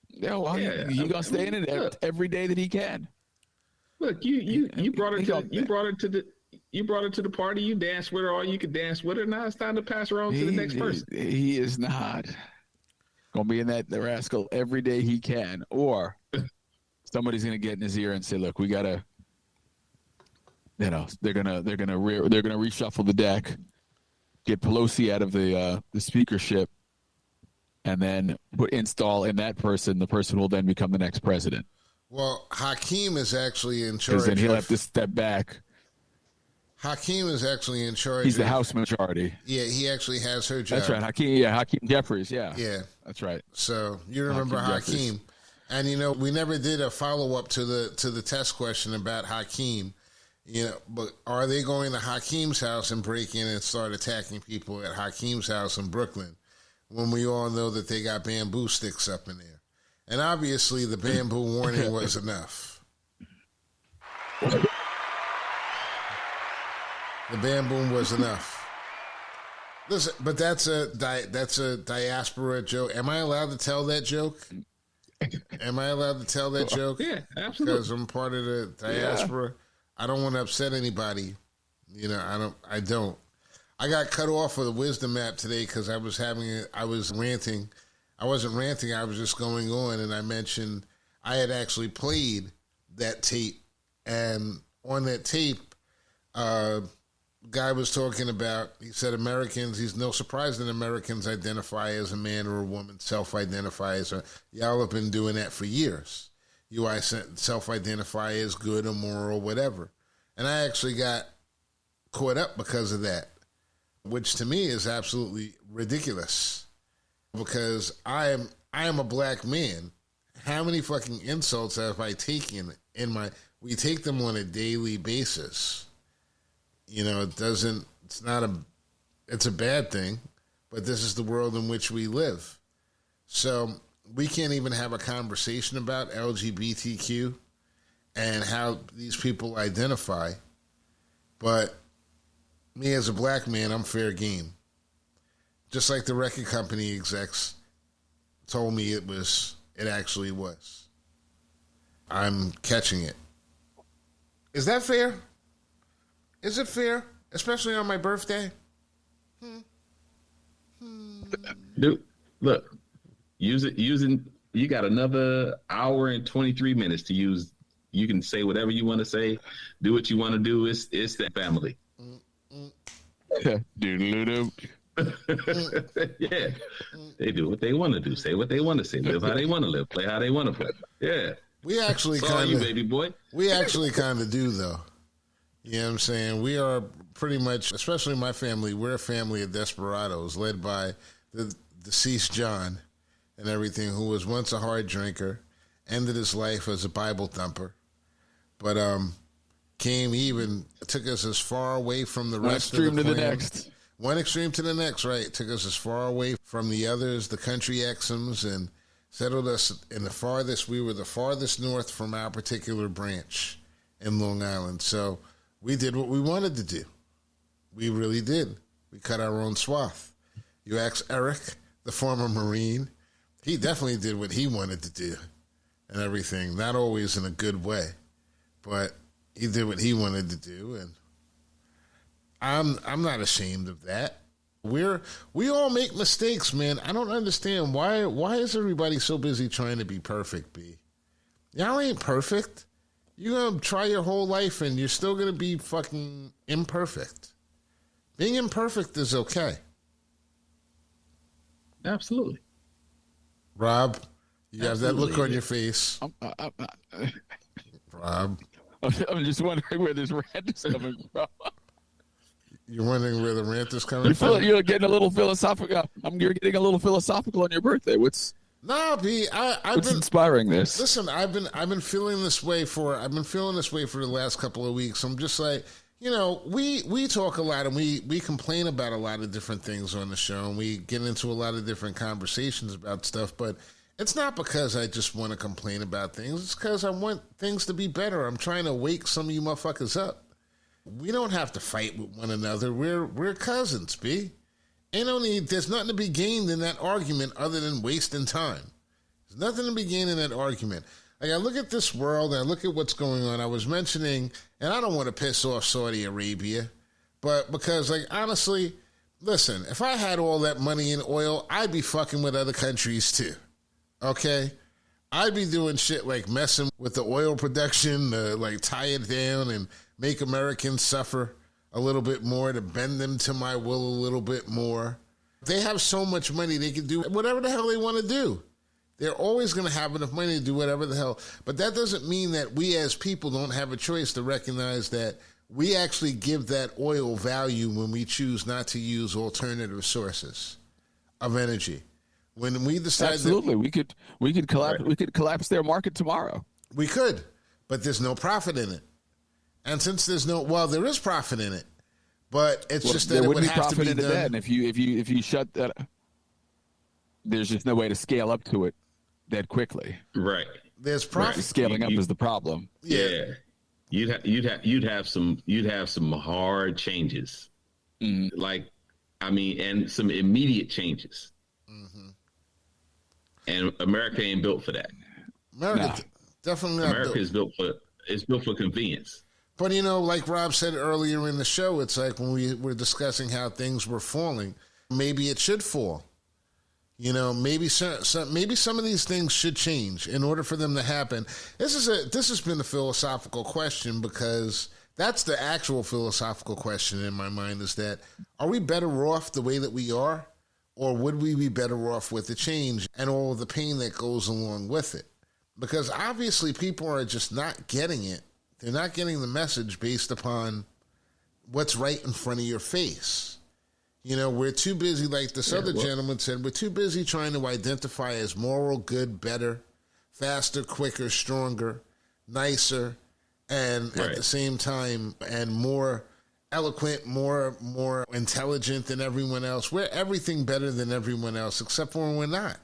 [SPEAKER 3] Yeah, well, he's gonna stay in it every day that he can.
[SPEAKER 2] Look, you brought it to the party. You danced with her all you could dance with her. Now it's time to pass her on to the next person.
[SPEAKER 3] He is not gonna be in that rascal every day he can, or somebody's gonna get in his ear and say, "Look, we gotta." They're gonna reshuffle the deck, get Pelosi out of the speakership, and then install in that person. The person will then become the next president.
[SPEAKER 1] Well, Hakeem is actually in charge.
[SPEAKER 3] Then he'll have to step back.
[SPEAKER 1] Hakeem is actually in charge.
[SPEAKER 3] He's the House majority.
[SPEAKER 1] Yeah, he actually has her job.
[SPEAKER 3] That's right, Hakeem. Yeah, Hakeem Jeffries. Yeah, that's right.
[SPEAKER 1] So you remember Hakeem, and we never did a follow up to the test question about Hakeem. But are they going to Hakeem's house and break in and start attacking people at Hakeem's house in Brooklyn when we all know that they got bamboo sticks up in there? And obviously the bamboo warning was enough. The bamboo was enough. Listen, but that's a diaspora joke. Am I allowed to tell that joke? Am I allowed to tell that joke?
[SPEAKER 2] Yeah, absolutely.
[SPEAKER 1] Because I'm part of the diaspora. Yeah. I don't want to upset anybody. I don't. I got cut off of the wisdom app today because I was ranting. I wasn't ranting. I was just going on, and I mentioned I had actually played that tape. And on that tape, guy was talking about, he said he's no surprise that Americans identify as a man or a woman, self-identify as y'all have been doing that for years. You self-identify as good or moral or whatever. And I actually got caught up because of that, which to me is absolutely ridiculous because I am a black man. How many fucking insults have I taken we take them on a daily basis. It's a bad thing, but this is the world in which we live. So we can't even have a conversation about LGBTQ and how these people identify. But me as a black man, I'm fair game. Just like the record company execs told me it actually was. I'm catching it. Is that fair? Is it fair? Especially on my birthday?
[SPEAKER 2] Dude, look. You got another hour and 23 minutes to use. You can say whatever you want to say, do what you want to do. It's that family.
[SPEAKER 3] Doodle-doo.
[SPEAKER 2] Yeah. They do what they want to do, say what they want to say, live how they want to live, play how they want to play. Yeah.
[SPEAKER 1] We actually kind
[SPEAKER 2] of, baby boy.
[SPEAKER 1] We actually kind of do, though. You know what I'm saying? We are pretty much, especially my family, we're a family of desperados led by the deceased John and everything, who was once a hard drinker, ended his life as a Bible thumper, but he even took us as far away from the rest of the clan.
[SPEAKER 3] To the next.
[SPEAKER 1] one extreme to the next, right? It took us as far away from the others, the country Xms, and settled us in the farthest. We were the farthest north from our particular branch in Long Island. So we did what we wanted to do. We really did. We cut our own swath. You ask Eric, the former Marine, he definitely did what he wanted to do and everything. Not always in a good way, but he did what he wanted to do, and I'm not ashamed of that. We all make mistakes, man. I don't understand why is everybody so busy trying to be perfect, B? Y'all ain't perfect. You're gonna try your whole life and you're still gonna be fucking imperfect. Being imperfect is okay.
[SPEAKER 2] Absolutely.
[SPEAKER 1] Rob, you have that look on your face. Rob.
[SPEAKER 3] I'm just wondering where this rant is coming from.
[SPEAKER 1] You're wondering where the rant is coming from?
[SPEAKER 3] You're getting a little philosophical. You're getting a little philosophical on your birthday. What's
[SPEAKER 1] B? I've been
[SPEAKER 3] inspiring this.
[SPEAKER 1] Listen, I've been feeling this way for the last couple of weeks. I'm just like, we talk a lot and we complain about a lot of different things on the show, and we get into a lot of different conversations about stuff, but it's not because I just want to complain about things. It's because I want things to be better. I'm trying to wake some of you motherfuckers up. We don't have to fight with one another. We're cousins, B. There's nothing to be gained in that argument other than wasting time. There's nothing to be gained in that argument. Like, I look at this world and I look at what's going on. I was mentioning, and I don't want to piss off Saudi Arabia, but because, like, honestly, listen, if I had all that money in oil, I'd be fucking with other countries too. Okay? I'd be doing shit like messing with the oil production, like tie it down and make Americans suffer a little bit more, to bend them to my will a little bit more. They have so much money, they can do whatever the hell they want to do. They're always going to have enough money to do whatever the hell. But that doesn't mean that we as people don't have a choice to recognize that we actually give that oil value when we choose not to use alternative sources of energy. When we decide
[SPEAKER 3] absolutely, we could collapse. Right. We could collapse their market tomorrow.
[SPEAKER 1] We could, but there's no profit in it. And since there is profit in it, but it's just that it would have to be done.
[SPEAKER 3] That. And if you shut that, there's just no way to scale up to it that quickly.
[SPEAKER 2] Right.
[SPEAKER 1] There's profit.
[SPEAKER 3] Right. Scaling up is the problem.
[SPEAKER 2] Yeah. You'd have some hard changes.
[SPEAKER 3] Mm-hmm.
[SPEAKER 2] And some immediate changes.
[SPEAKER 1] Mm-hmm.
[SPEAKER 2] And America ain't built for that.
[SPEAKER 1] Definitely not.
[SPEAKER 2] America is built for convenience.
[SPEAKER 1] But, like Rob said earlier in the show, it's like when we were discussing how things were falling, maybe it should fall. Maybe some of these things should change in order for them to happen. This has been a philosophical question, because that's the actual philosophical question in my mind, is that, are we better off the way that we are, or would we be better off with the change and all of the pain that goes along with it? Because obviously people are just not getting it. They're not getting the message based upon what's right in front of your face. We're too busy, like this other gentleman said, we're too busy trying to identify as moral, good, better, faster, quicker, stronger, nicer, and at the same time, and more eloquent, more intelligent than everyone else. We're everything better than everyone else, except for when we're not.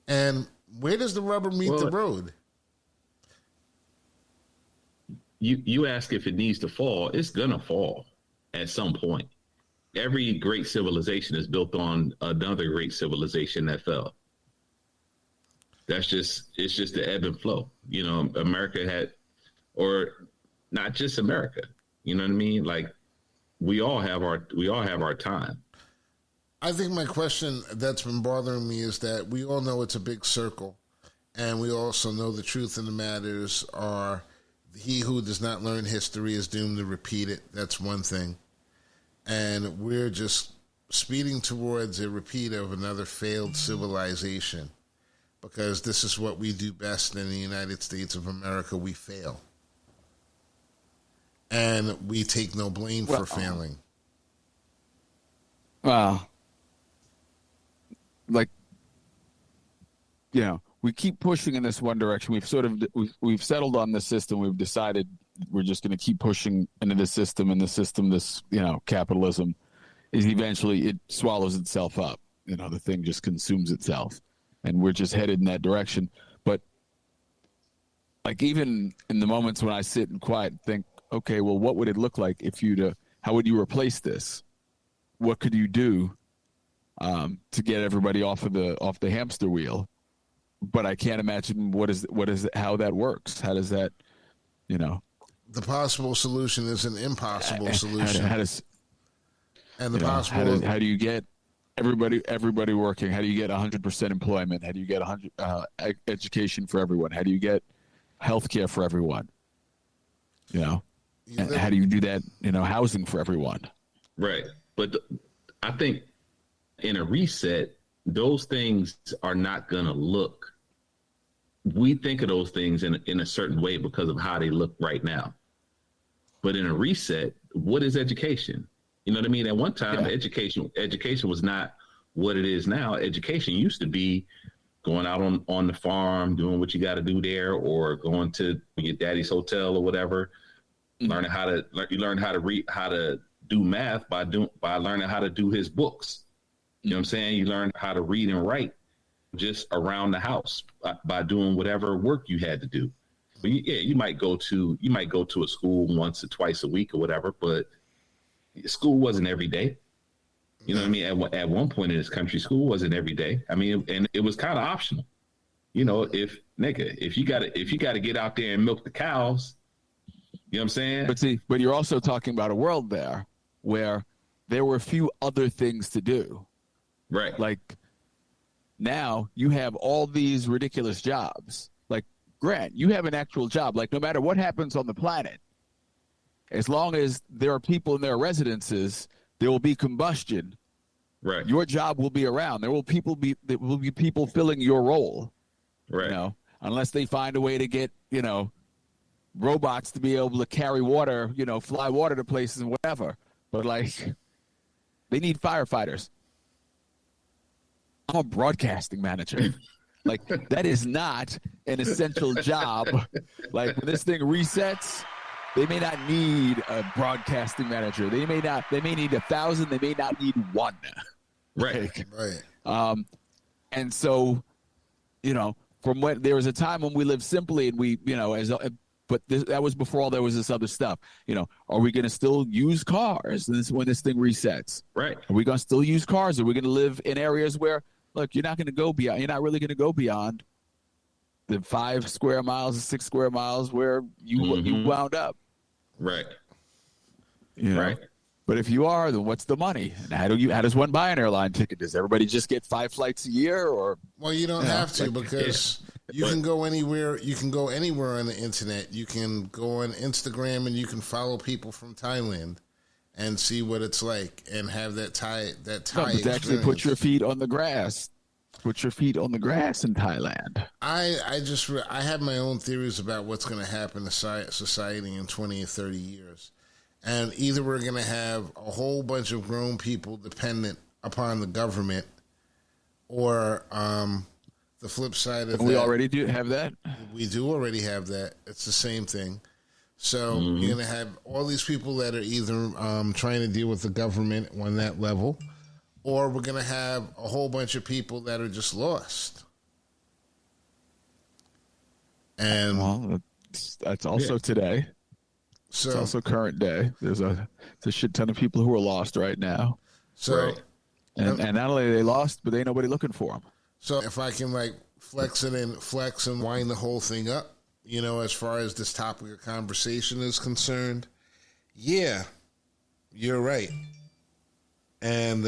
[SPEAKER 1] And where does the rubber meet the road?
[SPEAKER 2] You ask if it needs to fall. It's gonna fall at some point. Every great civilization is built on another great civilization that fell. It's just the ebb and flow. America had, or not just America. You know what I mean? Like, we all have our time.
[SPEAKER 1] I think my question that's been bothering me is that we all know it's a big circle, and we also know the truth of the matters are, he who does not learn history is doomed to repeat it. That's one thing. And we're just speeding towards a repeat of another failed civilization, because this is what we do best in the United States of America. We fail. And we take no blame for failing.
[SPEAKER 3] Well, we keep pushing in this one direction. We've settled on this system. We've decided we're just going to keep pushing into this system, and the system, this, capitalism, is eventually it swallows itself up. The thing just consumes itself, and we're just headed in that direction. But like, even in the moments when I sit and quiet and think, okay, well, what would it look like if how would you replace this? What could you do to get everybody off the hamster wheel? But I can't imagine how that works. How does that,
[SPEAKER 1] The possible solution is an impossible solution.
[SPEAKER 3] How do you get everybody working? How do you get 100% employment? How do you get education for everyone? How do you get healthcare for everyone? And how do you do that? Housing for everyone.
[SPEAKER 2] Right. But I think in a reset, those things are not going to look. We think of those things in a certain way because of how they look right now. But in a reset, what is education? You know what I mean? At one time, education was not what it is now. Education used to be going out on the farm, doing what you got to do there, or going to your daddy's hotel or whatever. Mm-hmm. You learn how to read, how to do math by learning how to do his books. You know what I'm saying? You learn how to read and write just around the house by doing whatever work you had to do. But you might go to a school once or twice a week or whatever, but school wasn't every day. You know what I mean? At one point in this country, school wasn't every day. I mean, and it was kind of optional. If you got to get out there and milk the cows, you know what I'm saying?
[SPEAKER 3] But you're also talking about a world there where there were a few other things to do.
[SPEAKER 2] Right.
[SPEAKER 3] Like, now you have all these ridiculous jobs. Like, Grant, you have an actual job. Like, no matter what happens on the planet, as long as there are people in their residences, there will be combustion.
[SPEAKER 2] Right.
[SPEAKER 3] Your job will be around. There will be people filling your role.
[SPEAKER 2] Right.
[SPEAKER 3] Unless they find a way to get, robots to be able to carry water, fly water to places and whatever. But like, they need firefighters. I'm a broadcasting manager. Like, that is not an essential job. Like, when this thing resets, they may not need a broadcasting manager. They may need 1,000. They may not need one.
[SPEAKER 2] Right.
[SPEAKER 1] Right.
[SPEAKER 3] And so, from when there was a time when we lived simply, and we, that was before all there was this other stuff. Are we going to still use cars when this thing resets?
[SPEAKER 2] Right.
[SPEAKER 3] Are we going to still use cars? Are we going to live in areas where, look, you're not really going to go beyond the 5 square miles or 6 square miles where you wound up.
[SPEAKER 2] Right.
[SPEAKER 3] Right. But if you are, then what's the money? And how does one buy an airline ticket? Does everybody just get 5 flights a year, or?
[SPEAKER 1] Well, you don't have to, because you can go anywhere. You can go anywhere on the internet. You can go on Instagram and you can follow people from Thailand and see what it's like, and have that Thai
[SPEAKER 3] But to actually put your feet on the grass. Put your feet on the grass in Thailand.
[SPEAKER 1] I have my own theories about what's going to happen to society in 20 or 30 years. And either we're going to have a whole bunch of grown people dependent upon the government, or the flip side of that.
[SPEAKER 3] We already do have that.
[SPEAKER 1] We do already have that. It's the same thing. So you're going to have all these people that are either trying to deal with the government on that level, or we're going to have a whole bunch of people that are just lost. And
[SPEAKER 3] that's also today. So, it's also current day. There's a shit ton of people who are lost right now.
[SPEAKER 1] So,
[SPEAKER 3] and not only are they lost, but ain't nobody looking for them.
[SPEAKER 1] So if I can flex and wind the whole thing up, as far as this topic of conversation is concerned, yeah, you're right. And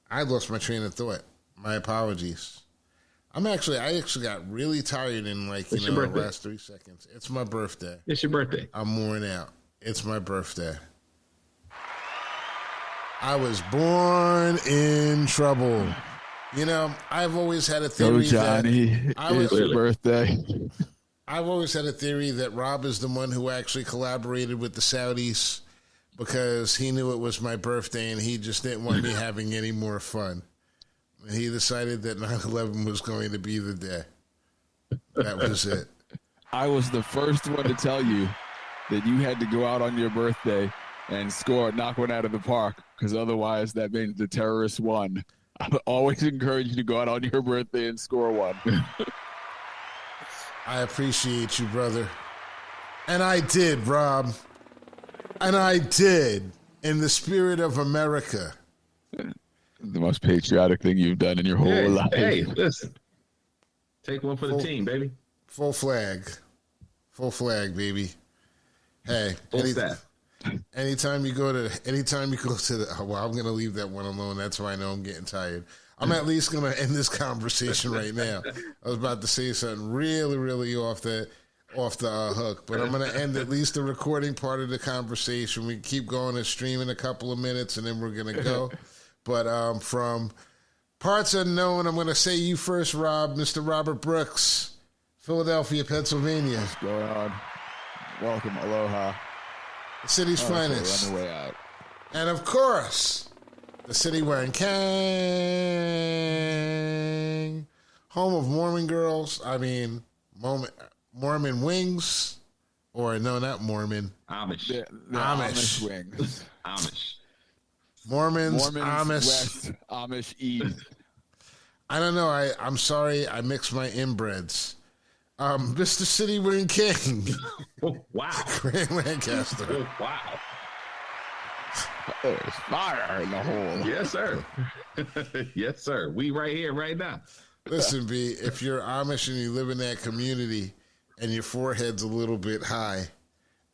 [SPEAKER 1] I lost my train of thought. My apologies. I actually got really tired in the last 3 seconds. It's my birthday.
[SPEAKER 2] It's your birthday.
[SPEAKER 1] I'm worn out. It's my birthday. I was born in trouble. I've always had a theory
[SPEAKER 3] Johnny, it's your birthday.
[SPEAKER 1] I've always had a theory that Rob is the one who actually collaborated with the Saudis because he knew it was my birthday and he just didn't want me having any more fun. And he decided that 9/11 was going to be the day. That was it.
[SPEAKER 3] I was the first one to tell you that you had to go out on your birthday and knock one out of the park, because otherwise that means the terrorists won. I always encourage you to go out on your birthday and score one.
[SPEAKER 1] I appreciate you, brother. And I did, Rob. And I did, in the spirit of America.
[SPEAKER 3] The most patriotic thing you've done in your whole life.
[SPEAKER 2] Hey, listen. Take one for the team, baby.
[SPEAKER 1] Full flag. Full flag, baby. Hey, anytime you go to the, well, I'm going to leave that one alone. That's why I know I'm getting tired. I'm at least going to end this conversation right now. I was about to say something really, really off the hook, but I'm going to end at least the recording part of the conversation. We can keep going and stream in a couple of minutes, and then we're going to go. But from parts unknown, I'm going to say you first, Rob, Mr. Robert Brooks, Philadelphia, Pennsylvania.
[SPEAKER 3] What's going on? Welcome, aloha.
[SPEAKER 1] The city's finest.
[SPEAKER 3] On the way out.
[SPEAKER 1] And of course, the city wearing Kang, home of Mormon girls. I mean, Mormon wings, or no, not Mormon.
[SPEAKER 2] Amish.
[SPEAKER 3] The Amish wings.
[SPEAKER 2] Amish.
[SPEAKER 1] Mormons, Amish.
[SPEAKER 3] West, Amish East.
[SPEAKER 1] I don't know. I'm sorry. I mixed my inbreds. Mr. City wearing King.
[SPEAKER 2] Oh, wow.
[SPEAKER 1] Grand Lancaster.
[SPEAKER 2] Oh, wow.
[SPEAKER 3] There's fire in the hole.
[SPEAKER 2] Yes, sir. Yes, sir. We right here, right now.
[SPEAKER 1] Listen, B, if you're Amish and you live in that community and your forehead's a little bit high,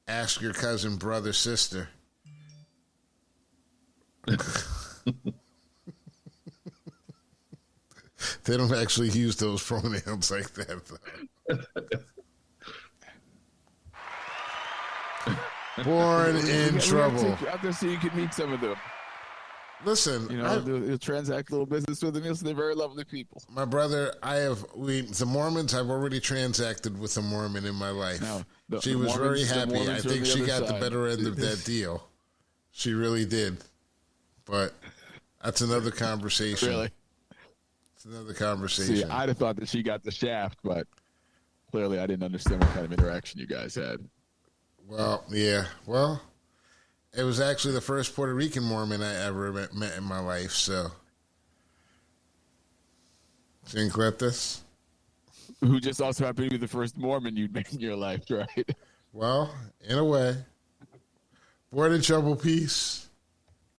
[SPEAKER 1] ask your cousin, brother, sister. They don't actually use those pronouns like that, though. Born in trouble.
[SPEAKER 3] Out there so you can meet some of them.
[SPEAKER 1] Listen,
[SPEAKER 3] you'll transact a little business with them. They're very lovely people.
[SPEAKER 1] My brother, the Mormons, I've already transacted with a Mormon in my life.
[SPEAKER 3] No,
[SPEAKER 1] she was very happy. I think she got the better end of that deal. She really did. But that's another conversation.
[SPEAKER 3] Really?
[SPEAKER 1] It's another conversation.
[SPEAKER 3] See, I'd have thought that she got the shaft, but clearly I didn't understand what kind of interaction you guys had.
[SPEAKER 1] Well, yeah. Well, it was actually the first Puerto Rican Mormon I ever met in my life, so. Sincletus?
[SPEAKER 3] Who just also happened to be the first Mormon you'd met in your life, right?
[SPEAKER 1] Well, in a way. Born in trouble, peace.